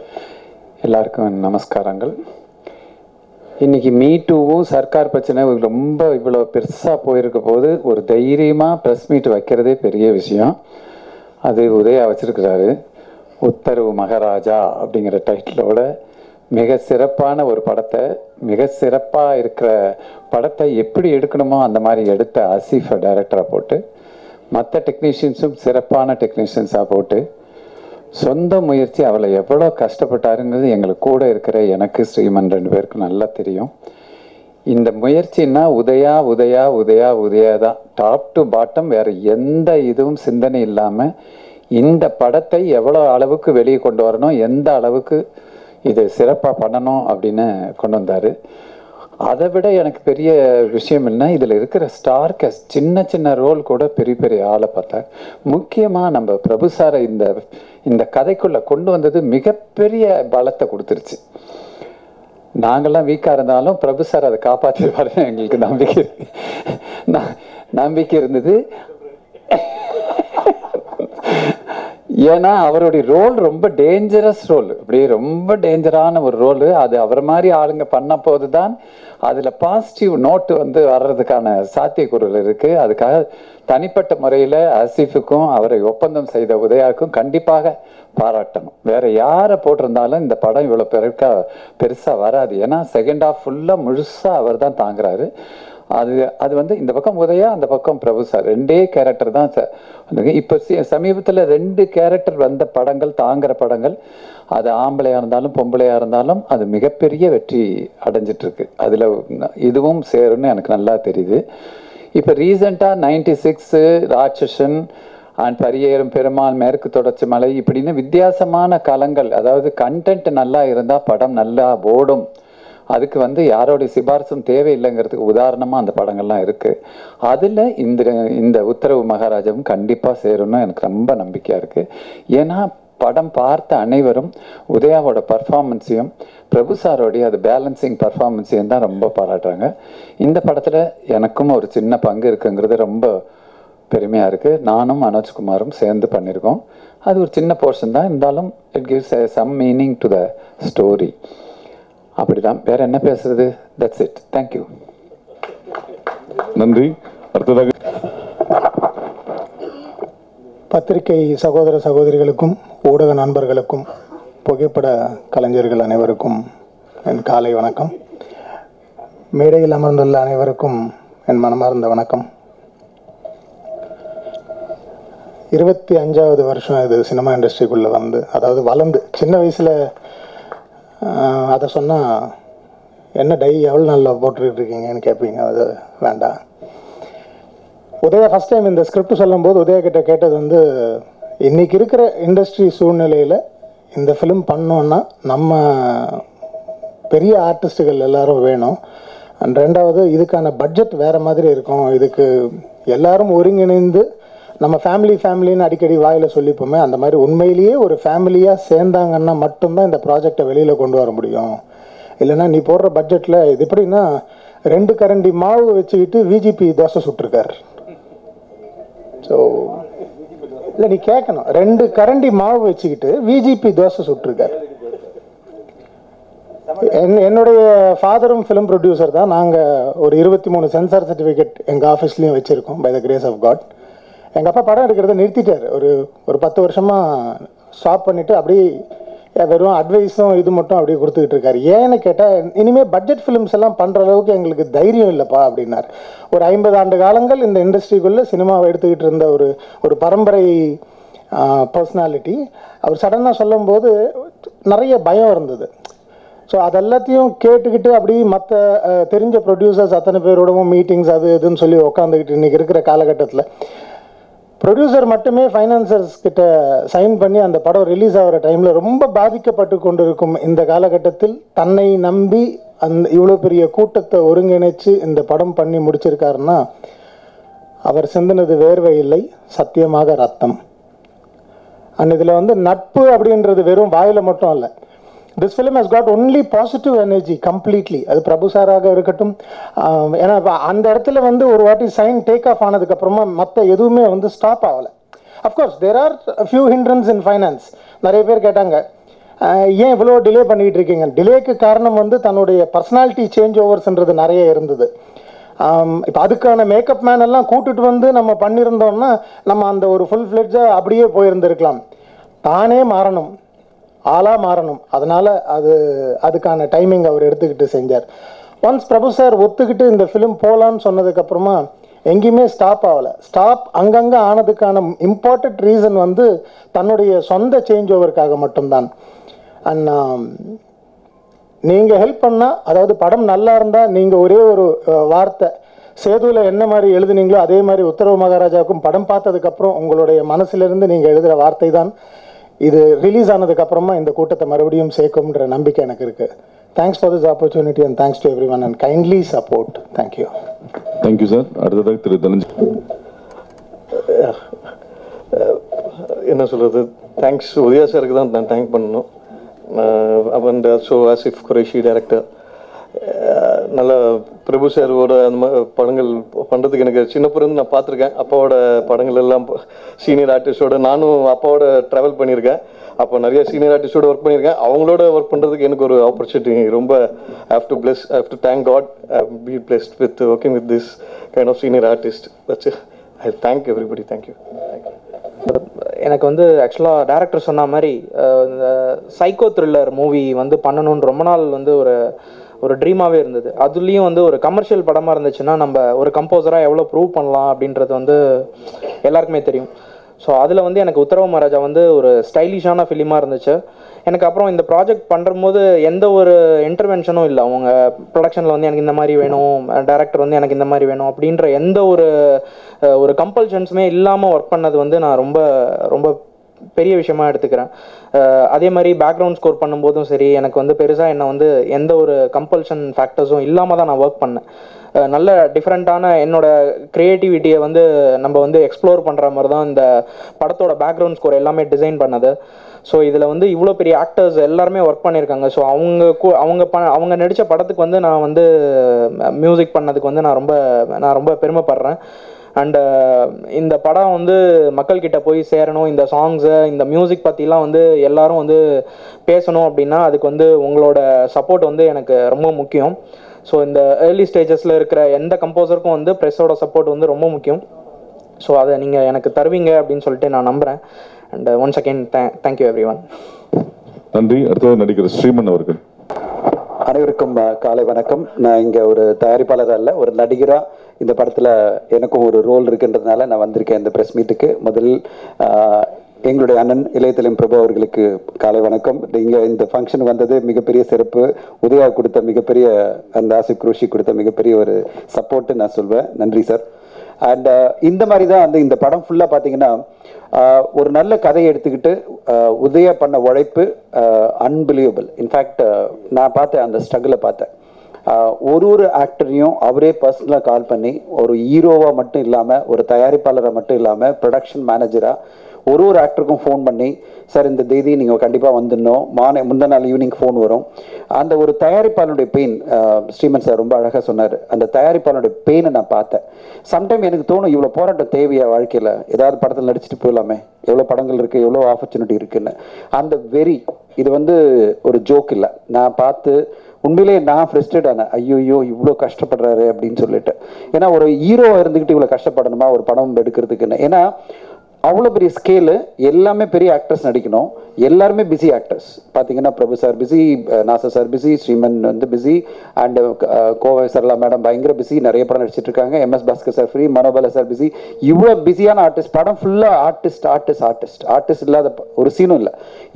எல்லாருக்கும் நமஸ்காரங்கள். இன்னைக்கு மீட்டூவும் சர்க்கார் பிரச்சனை ரொம்ப இவ்வளோ பெருசாக போயிருக்க போது ஒரு தைரியமாக ப்ரெஸ் மீட் வைக்கிறதே பெரிய விஷயம். அது உதயா வச்சிருக்கிறாரு. உத்தரவு மகாராஜா அப்படிங்கிற டைட்டிலோட மிக சிறப்பான ஒரு படத்தை, மிக சிறப்பாக இருக்கிற படத்தை எப்படி எடுக்கணுமோ அந்த மாதிரி எடுத்த ஆசிஃபை டைரக்டராக போட்டு, மற்ற டெக்னீஷியன்ஸும் சிறப்பான டெக்னீஷியன்ஸாக போட்டு, சொந்த முயற்சி அவளை எவ்வளோ கஷ்டப்பட்டாருங்கிறது எங்களுக்கு கூட இருக்கிற எனக்கு, ஸ்ரீமன் 2 பேருக்கும் நல்லா தெரியும். இந்த முயற்சின்னா உதயா உதயா உதயா உதயா தான், டாப் டு பாட்டம். வேறு எந்த இதுவும் சிந்தனை இல்லாமல் இந்த படத்தை எவ்வளோ அளவுக்கு வெளியே கொண்டு வரணும், எந்த அளவுக்கு இது சிறப்பாக பண்ணணும் அப்படின்னு கொண்டு வந்தார். அதை விட எனக்கு பெரிய விஷயம் என்ன, இதில் இருக்கிற ஸ்டார் கேஸ்ட், சின்ன சின்ன ரோல் கூட பெரிய பெரிய ஆளை பார்த்தேன். முக்கியமாக நம்ம பிரபு சாரை இந்த கதைக்குள்ளே கொண்டு வந்தது மிகப்பெரிய பலத்தை கொடுத்துருச்சு. நாங்கள்லாம் வீக்காக இருந்தாலும் பிரபு சார் அதை காப்பாற்றிடுவாருன்னு எங்களுக்கு நம்பிக்கை இருந்தது. ஏன்னா அவருடைய ரோல் ரொம்ப டேஞ்சரஸ் ரோல், அப்படியே ரொம்ப டேஞ்சரான ஒரு ரோல். அது அவர் மாதிரி ஆளுங்க பண்ண போது தான் அதில் பாசிட்டிவ் நோட்டு வந்து வர்றதுக்கான சாத்தியக்கூறுகள் இருக்குது. அதுக்காக தனிப்பட்ட முறையில் ஆசிஃபுக்கும் அவரை ஒப்பந்தம் செய்த உதயாவுக்கும் கண்டிப்பாக பாராட்டணும். வேற யாரை போட்டிருந்தாலும் இந்த படம் இவ்வளோ பெருசாக வராது. ஏன்னா செகண்ட் ஹாஃப் ஃபுல்லாக முழுசாக அவர் தான் தாங்குறாரு. அது வந்து இந்த பக்கம் உதயா, அந்த பக்கம் பிரபு சார், 2 கேரக்டர் தான். இப்போ சமீபத்தில் 2 கேரக்டர் வந்த படங்கள், தாங்குற படங்கள், அது ஆம்பளையாக இருந்தாலும் பொம்பளையாக இருந்தாலும் அது மிகப்பெரிய வெற்றி அடைஞ்சிட்ருக்கு. அதில் இதுவும் சேரும்னு எனக்கு நல்லா தெரியுது. இப்போ ரீசெண்டாக 96, ராட்சசன் அண்ட் பரியேறும் பெருமாள், மேற்கு தொடர்ச்சி மலை, இப்படின்னு வித்தியாசமான களங்கள். அதாவது கண்டென்ட் நல்லா இருந்தால் படம் நல்லா ஓடும். அதுக்கு வந்து யாரோடைய சிபாரிசும் தேவையில்லைங்கிறதுக்கு உதாரணமாக அந்த படங்கள்லாம் இருக்குது. அதில் இந்த உத்தரவு மகாராஜாவும் கண்டிப்பாக சேரும்னு எனக்கு ரொம்ப நம்பிக்கையாக இருக்குது. ஏன்னா படம் பார்த்த அனைவரும் உதயாவோட பர்ஃபார்மன்ஸையும் பிரபு சாரோடைய அது பேலன்சிங் பர்ஃபார்மன்ஸையும் தான் ரொம்ப பாராட்டுறாங்க. இந்த படத்தில் எனக்கும் ஒரு சின்ன பங்கு இருக்குங்கிறது ரொம்ப பெருமையாக இருக்குது. நானும் மனோஜ்குமாரும் சேர்ந்து பண்ணியிருக்கோம். அது ஒரு சின்ன போர்ஷன் தான், இருந்தாலும் it gives some meaning to the story. அப்படிதான், வேற என்ன பேசுறது? That's it. தேங்க்யூ. நன்றி. அடுத்ததாக பத்திரிகை சகோதர சகோதரிகளுக்கும் ஊடக நண்பர்களுக்கும் புகைப்பட கலைஞர்கள் அனைவருக்கும் என் காலை வணக்கம். மேடையில் அமர்ந்துள்ள அனைவருக்கும் என் மனமார்ந்த வணக்கம். 25வது வருஷம் இது சினிமா இண்டஸ்ட்ரிக்குள்ளே வந்து, அதாவது வளர்ந்து சின்ன வயசில் அதை சொன்னால் என்ன எவ்வளோ நல்லா போட்டுக்கிட்டு இருக்கீங்கன்னு கேட்பீங்க. அது வேண்டாம். உதயா ஃபஸ்ட் டைம் இந்த ஸ்கிரிப்ட் சொல்லும்போது உதயா கிட்ட கேட்டது வந்து, இன்றைக்கி இருக்கிற இண்டஸ்ட்ரி சூழ்நிலையில் இந்த ஃபிலிம் பண்ணோன்னா நம்ம பெரிய ஆர்டிஸ்ட்டுகள் எல்லாரும் வேணும். அண்ட் 2வது இதுக்கான பட்ஜெட் வேறு மாதிரி இருக்கும். இதுக்கு எல்லாரும் ஒருங்கிணைந்து நம்ம ஃபேமிலின்னு அடிக்கடி வாயில் சொல்லிப்போமே, அந்த மாதிரி உண்மையிலேயே ஒரு ஃபேமிலியாக சேர்ந்தாங்கன்னா மட்டும்தான் இந்த ப்ராஜெக்டை வெளியில் கொண்டு வர முடியும். இல்லைன்னா நீ போடுற பட்ஜெட்டில் இது எப்படின்னா 2 கரண்டி மாவு வச்சுக்கிட்டு விஜிபி தோசை சுட்டிருக்காரு. ஸோ இல்லை, நீ கேட்கணும், 2 கரண்டி மாவு வச்சுக்கிட்டு விஜிபி தோசை சுட்டிருக்காரு. என்னுடைய ஃபாதரும் ஃபிலிம் ப்ரொடியூசர் தான். நாங்கள் ஒரு 23 சென்சார் சர்டிஃபிகேட் எங்கள் ஆஃபீஸ்லேயும் வச்சுருக்கோம், by the grace of God. எங்கள் அப்பா படம் எடுக்கிறத நிறுத்திட்டார். ஒரு 10 வருஷமாக ஸ்டாப் பண்ணிவிட்டு அப்படியே வெறும் அட்வைஸும் இது மட்டும் அப்படியே கொடுத்துக்கிட்டு இருக்காரு. ஏன்னு கேட்டால், இனிமேல் பட்ஜெட் ஃபிலிம்ஸ் எல்லாம் பண்ணுற அளவுக்கு எங்களுக்கு தைரியம் இல்லைப்பா அப்படின்னார். ஒரு 50 ஆண்டு காலங்கள் இந்த இண்டஸ்ட்ரிக்குள்ளே சினிமாவை எடுத்துக்கிட்டு இருந்த ஒரு பரம்பரை பர்சனாலிட்டி அவர் சடனாக சொல்லும்போது நிறைய பயம் இருந்தது. ஸோ அதெல்லாத்தையும் கேட்டுக்கிட்டு அப்படி மற்ற தெரிஞ்ச ப்ரொடியூசர்ஸ் அத்தனை பேரோடவும் மீட்டிங்ஸ் அது இதுன்னு சொல்லி உட்காந்துக்கிட்டு இன்றைக்கி இருக்கிற காலகட்டத்தில் ப்ரொடியூசர் மட்டுமே ஃபைனான்சர்ஸ் கிட்ட சைன் பண்ணி அந்த படம் ரிலீஸ் ஆகிற டைமில் ரொம்ப பாதிக்கப்பட்டு கொண்டிருக்கும் இந்த காலகட்டத்தில் தன்னை நம்பி இவ்வளோ பெரிய கூட்டத்தை ஒருங்கிணைச்சு இந்த படம் பண்ணி முடிச்சிருக்காருன்னா அவர் சிந்தினது வேர்வை இல்லை, சத்தியமாக ரத்தம். அண்ட் இதில் நட்பு அப்படின்றது வெறும் வாயில் மட்டும் இல்லை. This film has got only positive energy completely. அது பிரபு சாராக இருக்கட்டும், ஏன்னா அந்த இடத்துல ஒரு வாட்டி சைன் டேக் ஆஃப் ஆனதுக்கப்புறமா மற்ற எதுவுமே ஸ்டாப் ஆகலை. Of course there are few hindrance in finance. நிறைய பேர் கேட்டாங்க, ஏன் இவ்வளோ டிலே பண்ணிகிட்டு இருக்கீங்க? டிலேக்கு காரணம் தன்னுடைய பர்சனாலிட்டி சேஞ்ச் ஓவர்ஸ்ன்றது நிறைய இருந்தது. இப்போ அதுக்கான மேக்கப் மேன் எல்லாம் கூட்டுட்டு நம்ம பண்ணியிருந்தோம்னா நம்ம அந்த ஒரு ஃபுல் ஃப்ளெட்ஜாக அப்படியே போயிருந்துருக்கலாம். தானே மாறணும், ஆளாக மாறணும். அதனால் அதுக்கான டைமிங் அவர் எடுத்துக்கிட்டு செஞ்சார். ஒன்ஸ் பிரபு சார் ஒத்துக்கிட்டு இந்த ஃபிலிம் போகலான்னு சொன்னதுக்கப்புறமா எங்கேயுமே ஸ்டாப் ஆகலை. ஸ்டாப் அங்கங்கே ஆனதுக்கான இம்பார்ட்டண்ட் ரீசன் தன்னுடைய சொந்த சேஞ்ச் ஓவருக்காக மட்டும்தான். அண்ட் நீங்கள் ஹெல்ப் பண்ணால், அதாவது படம் நல்லா இருந்தால் நீங்கள் ஒரே ஒரு வார்த்தை சேதுவில் என்ன மாதிரி எழுதுனீங்களோ அதே மாதிரி உத்தரவு மகாராஜாவுக்கும் படம் பார்த்ததுக்கப்புறம் உங்களுடைய மனசிலிருந்து நீங்கள் எழுதுகிற வார்த்தை தான் இது ரிலீஸ் ஆனதுக்கப்புறமா இந்த கூட்டத்தை மறுபடியும் சேர்க்கும்ன்ற நம்பிக்கை எனக்கு இருக்குது. Thanks for this opportunity and thanks to every one and kindly support. Thank you. Thank you sir. அடுத்ததாக திரு தனஞ்சய். என்ன சொல்கிறது, தேங்க்ஸ் உதயா சாருக்கு தான் நான் தேங்க் பண்ணணும். And so Asif Qureshi director, நல்ல பிரபு சாரோட அந்த மாதிரி படங்கள் பண்ணுறதுக்கு எனக்கு சின்ன பிறந்து நான் பார்த்துருக்கேன். அப்பாவோட படங்கள் எல்லாம் சீனியர் ஆர்டிஸ்டோட நானும் அப்பாவோட ட்ராவல் பண்ணியிருக்கேன். அப்போ நிறைய சீனியர் ஆர்டிஸ்டோட ஒர்க் பண்ணியிருக்கேன். அவங்களோட ஒர்க் பண்ணுறதுக்கு எனக்கு ஒரு ஆப்பர்ச்சுனிட்டி. ரொம்ப have to thank God, be blessed with working with this kind of senior artist. I thank everybody. Thank you. எனக்கு ஆக்சுவலாக டேரக்டர் சொன்ன மாதிரி இந்த சைக்கோ த்ரில்லர் மூவி பண்ணணும்னு ரொம்ப நாள் ஒரு ட்ரீமாகவே இருந்தது. அதுலேயும் ஒரு கமர்ஷியல் படமாக இருந்துச்சுன்னா நம்ம ஒரு கம்போசராக எவ்வளோ ப்ரூவ் பண்ணலாம் அப்படின்றது எல்லாருக்குமே தெரியும். ஸோ அதில் எனக்கு உத்தரவு மகாராஜா ஒரு ஸ்டைலிஷான ஃபிலிமாக இருந்துச்சு. எனக்கு அப்புறம் இந்த ப்ராஜெக்ட் பண்ணும்போது எந்த ஒரு இன்டர்வென்ஷனும் இல்லை. அவங்க ப்ரொடக்ஷனில் எனக்கு இந்த மாதிரி வேணும், டைரக்டர் எனக்கு இந்த மாதிரி வேணும் அப்படின்ற எந்த ஒரு கம்பல்ஷன்ஸுமே இல்லாமல் ஒர்க் பண்ணது நான் ரொம்ப ரொம்ப பெரிய விஷயமா எடுத்துக்கிறேன். அதே மாதிரி பேக்ரவுண்ட் ஸ்கோர் பண்ணும்போதும் சரி, எனக்கு பெருசாக என்ன எந்த ஒரு கம்பல்ஷன் ஃபேக்டர்ஸும் இல்லாமல் தான் நான் ஒர்க் பண்ணேன். நல்ல டிஃப்ரெண்ட்டான என்னோட க்ரியேட்டிவிட்டியை நம்ம எக்ஸ்ப்ளோர் பண்ணுற மாதிரி தான் இந்த படத்தோட பேக்ரவுண்ட் ஸ்கோர் எல்லாமே டிசைன் பண்ணது. ஸோ இதில் இவ்வளோ பெரிய ஆக்டர்ஸ் எல்லாருமே ஒர்க் பண்ணியிருக்காங்க. ஸோ அவங்க நடித்த படத்துக்கு நான் மியூசிக் பண்ணதுக்கு நான் ரொம்ப பெருமைப்படுறேன். அண்டு இந்த படம் மக்கள்கிட்ட போய் சேரணும், இந்த சாங்ஸு இந்த மியூசிக் பற்றிலாம் எல்லாரும் பேசணும் அப்படின்னா அதுக்கு உங்களோட சப்போர்ட் எனக்கு ரொம்ப முக்கியம். ஸோ இந்த ஏர்லி ஸ்டேஜஸில் இருக்கிற எந்த கம்போசருக்கும் ப்ரெஸ்ஸோட சப்போர்ட் ரொம்ப முக்கியம். ஸோ அதை நீங்கள் எனக்கு தருவீங்க அப்படின்னு சொல்லிட்டு நான் நம்புகிறேன். And once again thank you every one. நன்றி. அடுத்தது நடிகர் ஸ்ரீமன் அவர்கள். அனைவருக்கும் காலை வணக்கம். நான் இங்கே ஒரு தயாரிப்பாளர் அல்ல, ஒரு நடிகராக இந்த படத்தில் எனக்கும் ஒரு ரோல் இருக்குன்றதுனால நான் வந்திருக்கேன் இந்த ப்ரெஸ் மீட்டுக்கு. முதலில் எங்களுடைய அண்ணன் இளையதலம் பிரபு அவர்களுக்கு காலை வணக்கம். இங்கே இந்த ஃபங்க்ஷன் வந்தது மிகப்பெரிய சிறப்பு. உதயா கொடுத்த மிகப்பெரிய, அந்த ஆசிப் குரேஷி கொடுத்த மிகப்பெரிய ஒரு சப்போர்ட்டு நான் சொல்வேன். நன்றி சார். அண்ட் இந்த மாதிரி தான் இந்த படம் ஃபுல்லாக பார்த்தீங்கன்னா ஒரு நல்ல கதையை எடுத்துக்கிட்டு உதயா பண்ண உழைப்பு அன்பிலீவபிள். இன்ஃபேக்ட் நான் பார்த்தேன், அந்த ஸ்ட்ரகிளை பார்த்தேன். ஒரு ஆக்டரையும் அவரே பர்சனலாக கால் பண்ணி ஒரு ஹீரோவாக மட்டும் இல்லாமல் ஒரு தயாரிப்பாளராக மட்டும் இல்லாமல் ப்ரொடக்ஷன் மேனேஜராக ஒரு ஆக்டருக்கும் ஃபோன் பண்ணி சார் இந்த தேதி நீங்கள் கண்டிப்பாக வந்துடணும், முந்தின நாள் ஈவினிங் ஃபோன் வரும். அந்த ஒரு தயாரிப்பாளனுடைய பெயின் ஸ்ரீமன் சார் ரொம்ப அழகாக சொன்னார். அந்த தயாரிப்பாளனுடைய பெயினை நான் பார்த்தேன். சம்டைம் எனக்கு தோணும் இவ்வளோ போராட்டம் தேவையா வாழ்க்கையில், ஏதாவது படத்தில் நடிச்சுட்டு போயிடலாமே, எவ்வளோ படங்கள் இருக்குது, எவ்வளோ ஆப்பர்ச்சுனிட்டி இருக்குன்னு. அந்த வெறி இது வந்து ஒரு ஜோக் இல்லை. நான் பார்த்து உண்மையிலே நான் ஃப்ரஸ்ட்ரேட் ஆனேன். ஐயோ இவ்வளோ கஷ்டப்படுறாரு அப்படின்னு சொல்லிட்டு. ஏன்னா ஒரு ஹீரோவாக இருந்துக்கிட்டு இவ்வளோ கஷ்டப்படணுமா ஒரு படம் எடுக்கிறதுக்குன்னு. ஏன்னா அவ்வளோ பெரிய ஸ்கேலு, எல்லாமே பெரிய ஆக்டர்ஸ் நடிக்கணும், எல்லாருமே பிஸி ஆக்டர்ஸ். பார்த்தீங்கன்னா Prabhu sir busy, Nassar sir busy, Sriman வந்து busy, and Kovai Sarala madam பயங்கர பிஸி, நிறைய படம் நடிச்சிட்டு இருக்காங்க. MS Bhaskar sir free, Manobala sir busy. இவ்வளோ பிஸியான ஆர்டிஸ்ட், படம் ஃபுல்லாக ஆர்டிஸ்ட் இல்லாத ஒரு சீனும் இல்லை.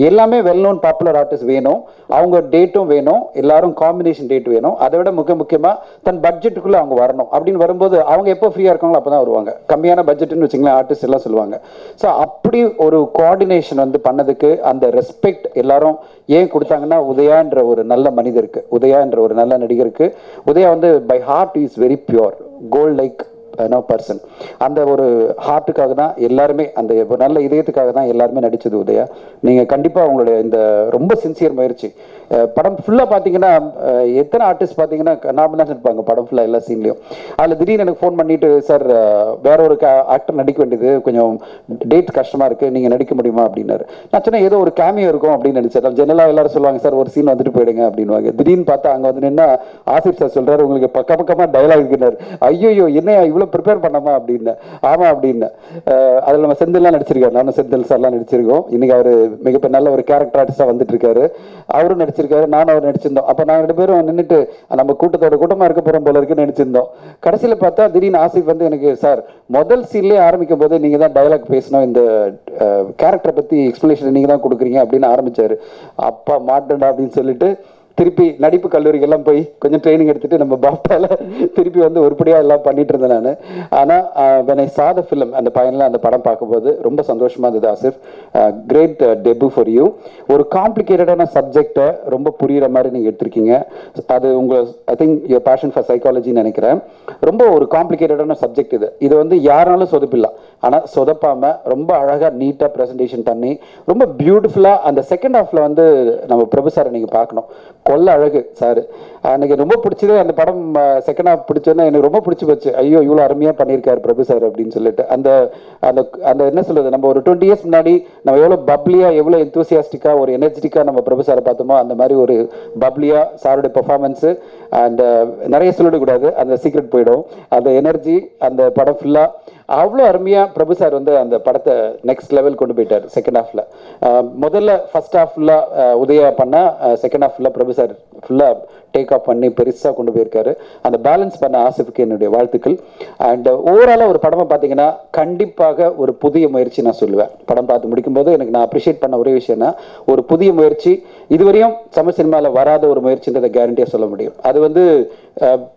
எல்லாமே வெல் நோன் பாப்புலர் ஆர்டிஸ்ட் வேணும், அவங்க டேட்டும் வேணும், எல்லாரும் காம்பினேஷன் டேட் வேணும். அதை விட முக்கியமாக தன் பட்ஜெட்டுக்குள்ளே அவங்க வரணும். அப்படின்னு வரும்போது அவங்க எப்போ ஃப்ரீயாக இருக்காங்களோ அப்போ தான் வருவாங்க. கம்மியான பட்ஜெட்டுன்னு வச்சுங்களேன் ஆர்டிஸ்ட் எல்லாம் சொல்லுவாங்க. ஸோ அப்படி ஒரு கோஆர்டினேஷன் வந்து பண்ணதுக்கு அந்த ரெஸ்பெக்ட் எல்லாரும் ஏன் கொடுத்தாங்கன்னா உதயான்ற ஒரு நல்ல மனிதருக்கு, உதயான்ற ஒரு நல்ல நடிகருக்கு. உதயா வந்து by heart is very pure, gold like person. அந்த ஒரு ஹார்ட்டுக்காக தான் எல்லாருமே, அந்த நல்ல இதயத்துக்காக தான் எல்லாருமே நடிச்சது உதயா. நீங்கள் கண்டிப்பாக உங்களுடைய இந்த ரொம்ப சின்சியர் முயற்சி. படம் ஃபுல்லாக பார்த்தீங்கன்னா எத்தனை ஆர்டிஸ்ட் பார்த்தீங்கன்னா நாம தான் இருப்பாங்க படம் ஃபுல்லாக எல்லா சீன்லையும். அதில் திடீர்னு எனக்கு ஃபோன் பண்ணிட்டு சார் வேற ஒரு ஆக்டர் நடிக்க வேண்டியது, கொஞ்சம் டேட் கஷ்டமாக இருக்குது, நீங்கள் நடிக்க முடியுமா அப்படின்னாரு. நான் சொன்னேன் ஏதோ ஒரு கேமியோ இருக்கும் அப்படின்னு நினச்சேன். ஜெனரலாக எல்லாரும் சொல்லுவாங்க சார் ஒரு சீன் வந்துட்டு போயிடுங்க அப்படின்வாங்க. திடீர்னு பார்த்தா அங்கே வந்து நின்னா ஆசிப் சார் சொல்கிறாரு உங்களுக்கு பக்கமாக டைலாக் இருக்கிறார். ஐயோ என்னையா இவ்வளோ ப்ரிப்பேர் பண்ணாமா அப்படின்னு. ஆமாம் அப்படின்னு. அதில் நம்ம செந்தில்லாம் நடிச்சிருக்காரு, நானும் செந்தில் சார்லாம் நடிச்சிருக்கோம். இன்னைக்கு அவர் மிகப்பெரிய நல்ல ஒரு கேரக்டர் ஆர்டிஸ்டாக வந்துட்டு இருக்காரு. அவரும் நடிச்சிருக்காரு, நானும் அவர் நடிச்சிருந்தோம். அப்போ நாங்கள் 2 பேரும் நின்றுட்டு நம்ம கூட்டமாக இருக்க போகிறோம் போல இருக்குன்னு நடிச்சிருந்தோம். கடைசியில் பார்த்தா திடீர்னு ஆசிப் வந்து எனக்கு சார் முதல் சீன்லேயே ஆரம்பிக்கும் போது நீங்கள் தான் டைலாக் பேசணும், இந்த கேரக்டரை பற்றி எக்ஸ்பிளேஷன் நீங்கள் தான் கொடுக்குறீங்க அப்படின்னு ஆரம்பித்தார். அப்பா மாட்டேன்டா அப்படின்னு சொல்லிட்டு திருப்பி நடிப்பு கல்லூரிக்கெல்லாம் போய் கொஞ்சம் ட்ரைனிங் எடுத்துட்டு நம்ம பாப்டால திருப்பி வந்து உருப்படியாக எல்லாம் பண்ணிட்டு இருந்தேன் நான். ஆனால் when I saw the film, அந்த பையனில் அந்த படம் பார்க்கும்போது ரொம்ப சந்தோஷமாக இருந்தது. Asif, great debut for you. ஒரு காம்ப்ளிகேட்டடான சப்ஜெக்டை ரொம்ப புரிகிற மாதிரி நீங்கள் எடுத்திருக்கீங்க. அது உங்கள் I think your passion for சைக்காலஜின்னு நினைக்கிறேன். ரொம்ப ஒரு காம்ப்ளிகேட்டடான சப்ஜெக்ட் இது. இது வந்து யாராலும் சொதப்பிடலாம், ஆனால் சொதப்பாமல் ரொம்ப அழகாக நீட்டாக ப்ரெசன்டேஷன் பண்ணி ரொம்ப பியூட்டிஃபுல்லாக அந்த செகண்ட் ஹாஃபில் வந்து நம்ம பிரபு சாரை நீங்கள் பார்க்கணும். கொல்ல அழகு சார். எனக்கு ரொம்ப பிடிச்சது அந்த படம். செகண்ட் ஹாஃப் பிடிச்சோன்னா எனக்கு ரொம்ப பிடிச்சி போச்சு. ஐயோ இவ்வளோ அருமையாக பண்ணியிருக்காரு பிரபு சார் அப்படின்னு சொல்லிட்டு. அந்த அந்த அந்த என்ன சொல்லுது, நம்ம ஒரு 20 இயர்ஸ் முன்னாடி நம்ம எவ்வளோ பப்ளியாக எவ்வளோ எந்தூசியாஸ்டிக்காக ஒரு எனர்ஜெட்டிக்காக நம்ம பிரபு சாரை பார்த்தோமோ அந்த மாதிரி ஒரு பப்ளியாக சாருடைய பெர்ஃபார்மன்ஸு. அண்ட் நிறைய சொல்லிடக்கூடாது, அந்த சீக்ரெட் போயிடும். அந்த எனர்ஜி அந்த படம் ஃபுல்லாக அவ்வளோ அருமையாக பிரபு சார் வந்து அந்த படத்தை நெக்ஸ்ட் லெவல் கொண்டு போயிட்டார். செகண்ட் ஹாஃபில் முதல்ல ஃபர்ஸ்ட் ஹாஃப் ஃபுல்லாக உதயா பண்ணால் செகண்ட் ஹாஃப் ஃபுல்லாக பிரபு சார் ஃபுல்லாக டேக் ஆஃப் பண்ணி பெருசாக கொண்டு போயிருக்காரு. அந்த பேலன்ஸ் பண்ண ஆசிஃப்க்கு என்னுடைய வாழ்த்துக்கள். அண்ட் ஓவராலாக ஒரு படமாக பார்த்தீங்கன்னா கண்டிப்பாக ஒரு புதிய முயற்சி நான் சொல்லுவேன். படம் பார்த்து முடிக்கும்போது எனக்கு நான் அப்ரிஷியேட் பண்ண ஒரே விஷயம்னா ஒரு புதிய முயற்சி. இதுவரையும் தமிழ் சினிமாவில் வராத ஒரு முயற்சின்றதை கேரண்டியாக சொல்ல முடியும். அது வந்து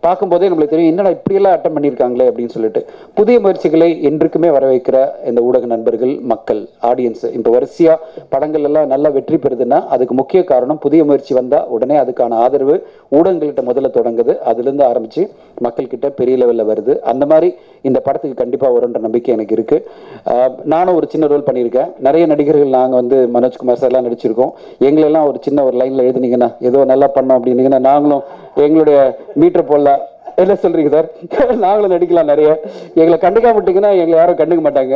பார்க்கும்போதே நம்மளுக்கு தெரியும் என்னடா இப்படியெல்லாம் அட்டம் பண்ணியிருக்காங்களே அப்படின்னு சொல்லிட்டு. புதிய முயற்சிகளை என்றுக்குமே வரவேற்கிற இந்த ஊடக நண்பர்கள், மக்கள், ஆடியன்ஸ் இப்போ வரிசையாக படங்கள் எல்லாம் நல்லா வெற்றி பெறுதுன்னா அதுக்கு முக்கிய காரணம் புதிய முயற்சி வந்தால் உடனே அதுக்கான ஆதரவு ஊடகங்கள்கிட்ட முதல்ல தொடங்குது, அதுலேருந்து ஆரம்பித்து மக்கள்கிட்ட பெரிய லெவலில் வருது. அந்த மாதிரி இந்த படத்துக்கு கண்டிப்பாக வரும்ன்ற நம்பிக்கை எனக்கு இருக்குது. நானும் ஒரு சின்ன ரோல் பண்ணியிருக்கேன். நிறைய நடிகர்கள் நாங்கள் வந்து மனோஜ்குமார் சார்லாம் நடிச்சிருக்கோம். எங்களெல்லாம் ஒரு சின்ன ஒரு லைனில் எழுதுனீங்கன்னா ஏதோ நல்லா பண்ணோம் அப்படின்னீங்கன்னா நாங்களும் எங்களுடைய மீட்டர் போடலாம். என்ன சொல்றீங்க சார், நாங்களும் நடிக்கலாம். நிறைய எங்களை கண்டுக்காம விட்டீங்கன்னா எங்களை யாரும் கண்டுக்க மாட்டாங்க.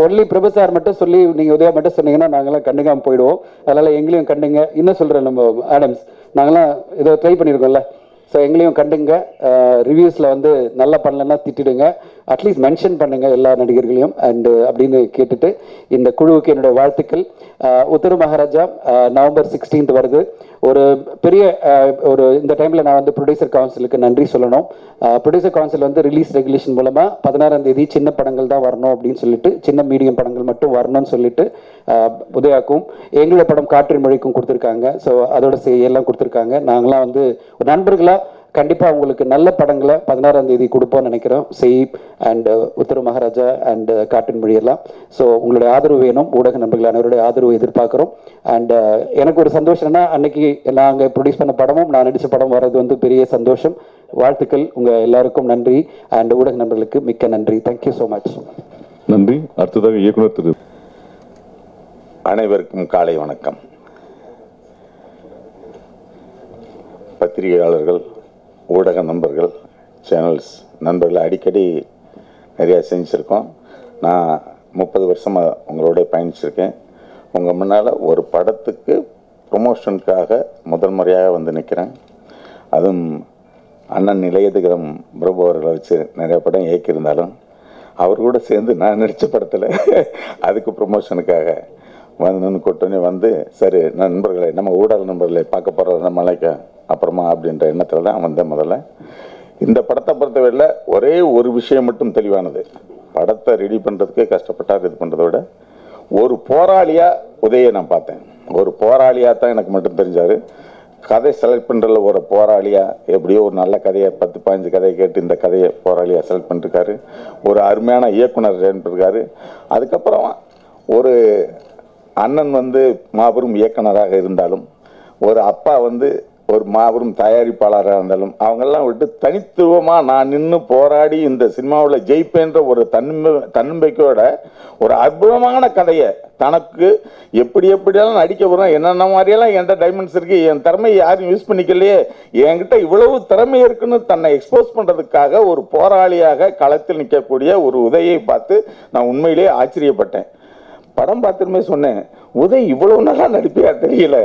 ஒன்லி பிரபு சார் மட்டும் சொல்லி நீங்கள் உதயா மட்டும் சொன்னீங்கன்னா நாங்களாம் கண்டுக்காமல் போயிடுவோம். அதனால் எங்களையும் கண்டுங்க. இன்னும் சொல்கிறேன், நம்ம ஆடம்ஸ் நாங்களாம் ஏதோ ட்ரை பண்ணியிருக்கோம்ல, ஸோ எங்களையும் கண்டுங்க. ரிவ்யூஸில் வந்து நல்லா பண்ணலன்னா திட்டிடுங்க, அட்லீஸ்ட் மென்ஷன் பண்ணுங்க எல்லா நடிகர்களையும் அண்டு அப்படின்னு கேட்டுட்டு இந்த குழுவுக்கு என்னுடைய வாழ்த்துக்கள். உத்தர மகாராஜா நவம்பர் 16 வருது. ஒரு பெரிய ஒரு இந்த டைமில் நான் வந்து ப்ரொடியூசர் கவுன்சிலுக்கு நன்றி சொல்லணும். ப்ரொடியூசர் கவுன்சில் வந்து ரிலீஸ் ரெகுலேஷன் மூலமாக 16ஆம் தேதி சின்ன படங்கள் தான் வரணும் அப்படின்னு சொல்லிட்டு, சின்ன மீடியம் படங்கள் மட்டும் வரணும்னு சொல்லிட்டு உதயாக்கும் எங்களோட படம் காற்றின் மொழிக்கும் கொடுத்துருக்காங்க. ஸோ அதோட எல்லாம் கொடுத்துருக்காங்க. நாங்களாம் வந்து ஒரு நண்பர்களாக கண்டிப்பாக உங்களுக்கு நல்ல படங்களை 16ஆம் தேதி கொடுப்போம்னு நினைக்கிறோம். செய் and Uttara Maharaja and cartoon மொழியெல்லாம். ஸோ உங்களுடைய ஆதரவு வேணும், ஊடக நண்பர்கள் அனைவருடைய ஆதரவு எதிர்பார்க்குறோம். அண்ட் எனக்கு ஒரு சந்தோஷம்னா அன்னைக்கு நாங்கள் ப்ரொடியூஸ் பண்ண படமும் நான் நடித்த படம் வர்றது வந்து பெரிய சந்தோஷம். வாழ்த்துக்கள் உங்கள் எல்லாருக்கும் நன்றி. அண்ட் ஊடக நண்பர்களுக்கு மிக்க நன்றி. Thank you so much. நன்றி. அடுத்ததாக இயக்குனர் திரு. அனைவருக்கும் காலை வணக்கம். பத்திரிகையாளர்கள், ஊடக நண்பர்கள், சேனல்ஸ் நண்பர்களை அடிக்கடி நிறையா செஞ்சுருக்கோம். நான் 30 வருஷமாக உங்களோட பயணிச்சிருக்கேன். உங்கள் முன்னால் ஒரு படத்துக்கு ப்ரொமோஷனுக்காக முதல் முறையாக வந்து நிற்கிறேன். அதுவும் அண்ணன் இளையதிகரம் பிரபு அவர்களை வச்சு நிறைய படம் இயக்கியிருந்தாலும் அவர் கூட சேர்ந்து நான் நடித்த படத்தில் அதுக்கு ப்ரொமோஷனுக்காக வந்து கூட்டணி வந்து சரி நண்பர்களை நம்ம ஊடக நண்பர்களை பார்க்க போகிற நம்மளைக்கு அப்புறமா அப்படின்ற எண்ணத்தில் தான் வந்தேன். முதல்ல இந்த படத்தை பொறுத்தவரையில் ஒரே ஒரு விஷயம் மட்டும் தெளிவானது. படத்தை ரெடி பண்ணுறதுக்கே கஷ்டப்பட்டார். இது பண்ணுறத விட ஒரு போராளியாக உதயை நான் பார்த்தேன். ஒரு போராளியாக தான் எனக்கு மட்டும் தெரிஞ்சார். கதை செலக்ட் பண்ணுறதுல ஒரு போராளியாக எப்படியோ ஒரு நல்ல கதையை 10-15 கதையை கேட்டு இந்த கதையை போராளியாக செலக்ட் பண்ணிருக்காரு. ஒரு அருமையான இயக்குனர் இருக்காரு. அதுக்கப்புறம் ஒரு அண்ணன் வந்து மாபெரும் இயக்குனராக இருந்தாலும், ஒரு அப்பா வந்து ஒரு மாபெரும் தயாரிப்பாளராக இருந்தாலும், அவங்கெல்லாம் விட்டு தனித்துவமாக நான் நின்று போராடி இந்த சினிமாவில் ஜெயிப்பேன்ற ஒரு தன்னம்பிக்கையோட ஒரு அற்புதமான கதையை தனக்கு எப்படியெல்லாம் நடிக்க வரும், என்னென்ன மாதிரியெல்லாம் எந்த டைமெண்ட்ஸ் இருக்குது, என் திறமையை யாரும் யூஸ் பண்ணிக்கலையே, என்கிட்ட இவ்வளவு திறமை இருக்குன்னு தன்னை எக்ஸ்போஸ் பண்ணுறதுக்காக ஒரு போராளியாக களத்தில் நிற்கக்கூடிய ஒரு உதயை பார்த்து நான் உண்மையிலேயே ஆச்சரியப்பட்டேன். படம் பார்த்துமே சொன்னேன், உதய் இவ்வளவு நல்லா நடிப்பையா தெரியல,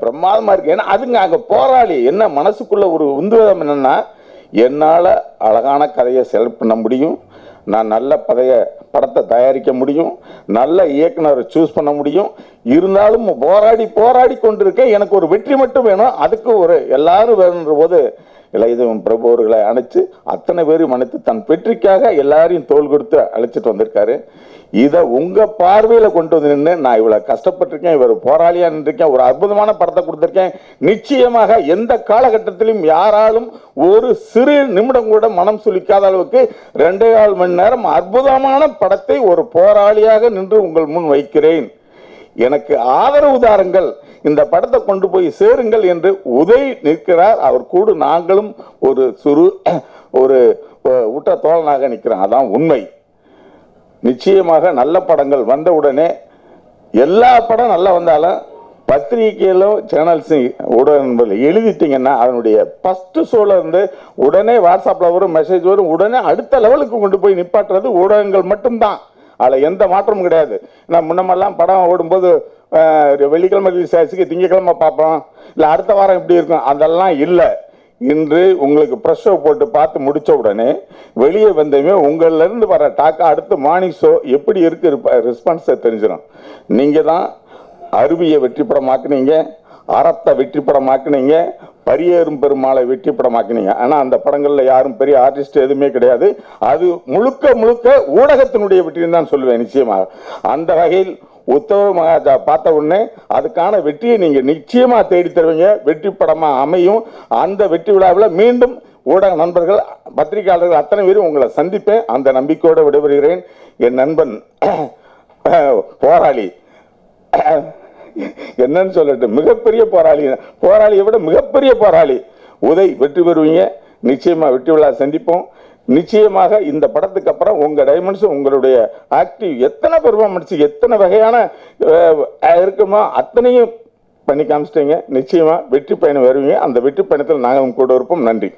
பிரமாதமா இருக்கு. ஏன்னா அதுங்க அங்கே போராளி என்ன மனசுக்குள்ள ஒரு உந்துவதம் என்னன்னா, என்னால் அழகான கதையை செலக்ட் பண்ண முடியும், நான் நல்ல படத்தை தயாரிக்க முடியும், நல்ல இயக்குனரை சூஸ் பண்ண முடியும், இருந்தாலும் போராடி கொண்டிருக்கேன். எனக்கு ஒரு வெற்றி மட்டும் வேணும், அதுக்கு ஒரு எல்லாரும் வேணுன்ற போது இளையதிகரம் பிரபு அவர்களை அழைச்சு அத்தனை பேரும் அழைத்து தன் வெற்றிக்காக எல்லாரையும் தோள் கொடுத்து அழைச்சிட்டு வந்திருக்காரு. இதை உங்க பார்வையில கொண்டு வந்து நின்று நான் இவ்வளவு கஷ்டப்பட்டிருக்கேன், இவர் போராளியா நின்றிருக்கேன், ஒரு அற்புதமான படத்தை கொடுத்திருக்கேன். நிச்சயமாக எந்த காலகட்டத்திலும் யாராலும் ஒரு சிறு நிமிடம் கூட மனம் சுளிக்காத அளவுக்கு 2.5 மணி நேரம் அற்புதமான படத்தை ஒரு போராளியாக நின்று உங்கள் முன் வைக்கிறேன். எனக்கு ஆதரவு தாருங்கள், இந்த படத்தை கொண்டு போய் சேருங்கள் என்று உதய் நிற்கிறார். அவர் கூட நாங்களும் ஒரு ஊட்ட தோழனாக நிற்கிறோம். அதான் உண்மை. நிச்சயமாக நல்ல படங்கள் வந்த உடனே எல்லா படம் நல்லா வந்தாலும் பத்திரிகையிலும் சேனல்ஸ் ஊடக நண்பர்கள் எழுதிட்டீங்கன்னா அதனுடைய ஃபர்ஸ்ட் ஷோல இருந்து உடனே வாட்ஸ்அப்ல வரும் மெசேஜ் வரும், உடனே அடுத்த லெவலுக்கு கொண்டு போய் நிப்பாட்டுறது ஊடகங்கள் மட்டும்தான். அதில் எந்த மாற்றமும் கிடையாது. நான் முன்னமெல்லாம் படம் ஓடும்போது வெள்ளிக்கிழமை ரிலீஸ் ஆச்சுக்கு திங்கக்கிழமை பார்ப்போம், இல்லை அடுத்த வாரம் இப்படி இருக்கும், அதெல்லாம் இல்லை. இன்று உங்களுக்கு ப்ரெஷ் ஷோ போட்டு பார்த்து முடித்த உடனே வெளியே வந்தமே உங்களிலிருந்து வர டாக்கா அடுத்து மார்னிங் ஷோ எப்படி இருக்கு ரெஸ்பான்ஸை தெரிஞ்சிடும். நீங்கள் தான் அருவியை வெற்றி படமாக்குனீங்க, அறத்தை வெற்றி படமாக்குனீங்க, பரியேறும் பெருமாளை வெற்றி படமாக்குனீங்க. ஆனால் அந்த படங்களில் யாரும் பெரிய ஆர்டிஸ்ட் எதுவுமே கிடையாது. அது முழுக்க ஊடகத்தினுடைய வெற்றின்னு தான் சொல்லுவேன். நிச்சயமாக அந்த வகையில் உத்தவ மகாராஜா பார்த்த உடனே அதுக்கான வெற்றியை நீங்க நிச்சயமா தேடி தருவீங்க, வெற்றி படமா அமையும். அந்த வெற்றி விழாவில் மீண்டும் ஊடக நண்பர்கள், பத்திரிகையாளர்கள் அத்தனை பேரும் உங்களை சந்திப்பேன். அந்த நம்பிக்கையோடு விடைபெறுகிறேன். என் நண்பன் போராளி என்னன்னு சொல்லட்டு மிகப்பெரிய போராளியை விட மிகப்பெரிய போராளி உதய் வெற்றி பெறுவீங்க. நிச்சயமா வெற்றி விழா சந்திப்போம். நிச்சயமாக இந்த படத்துக்கு அப்புறம் உங்க டைமெண்ட்ஸ், உங்களுடைய ஆக்டிவ் எத்தனை பெர்ஃபார்மன்ஸ், எத்தனை வகையான இருக்குமோ அத்தனையும் பண்ணி காமிச்சிட்டீங்க. நிச்சயமா வெற்றி பயணம் வருவீங்க. அந்த வெற்றி பயணத்தில் நாங்கள் கூட இருப்போம். நன்றி.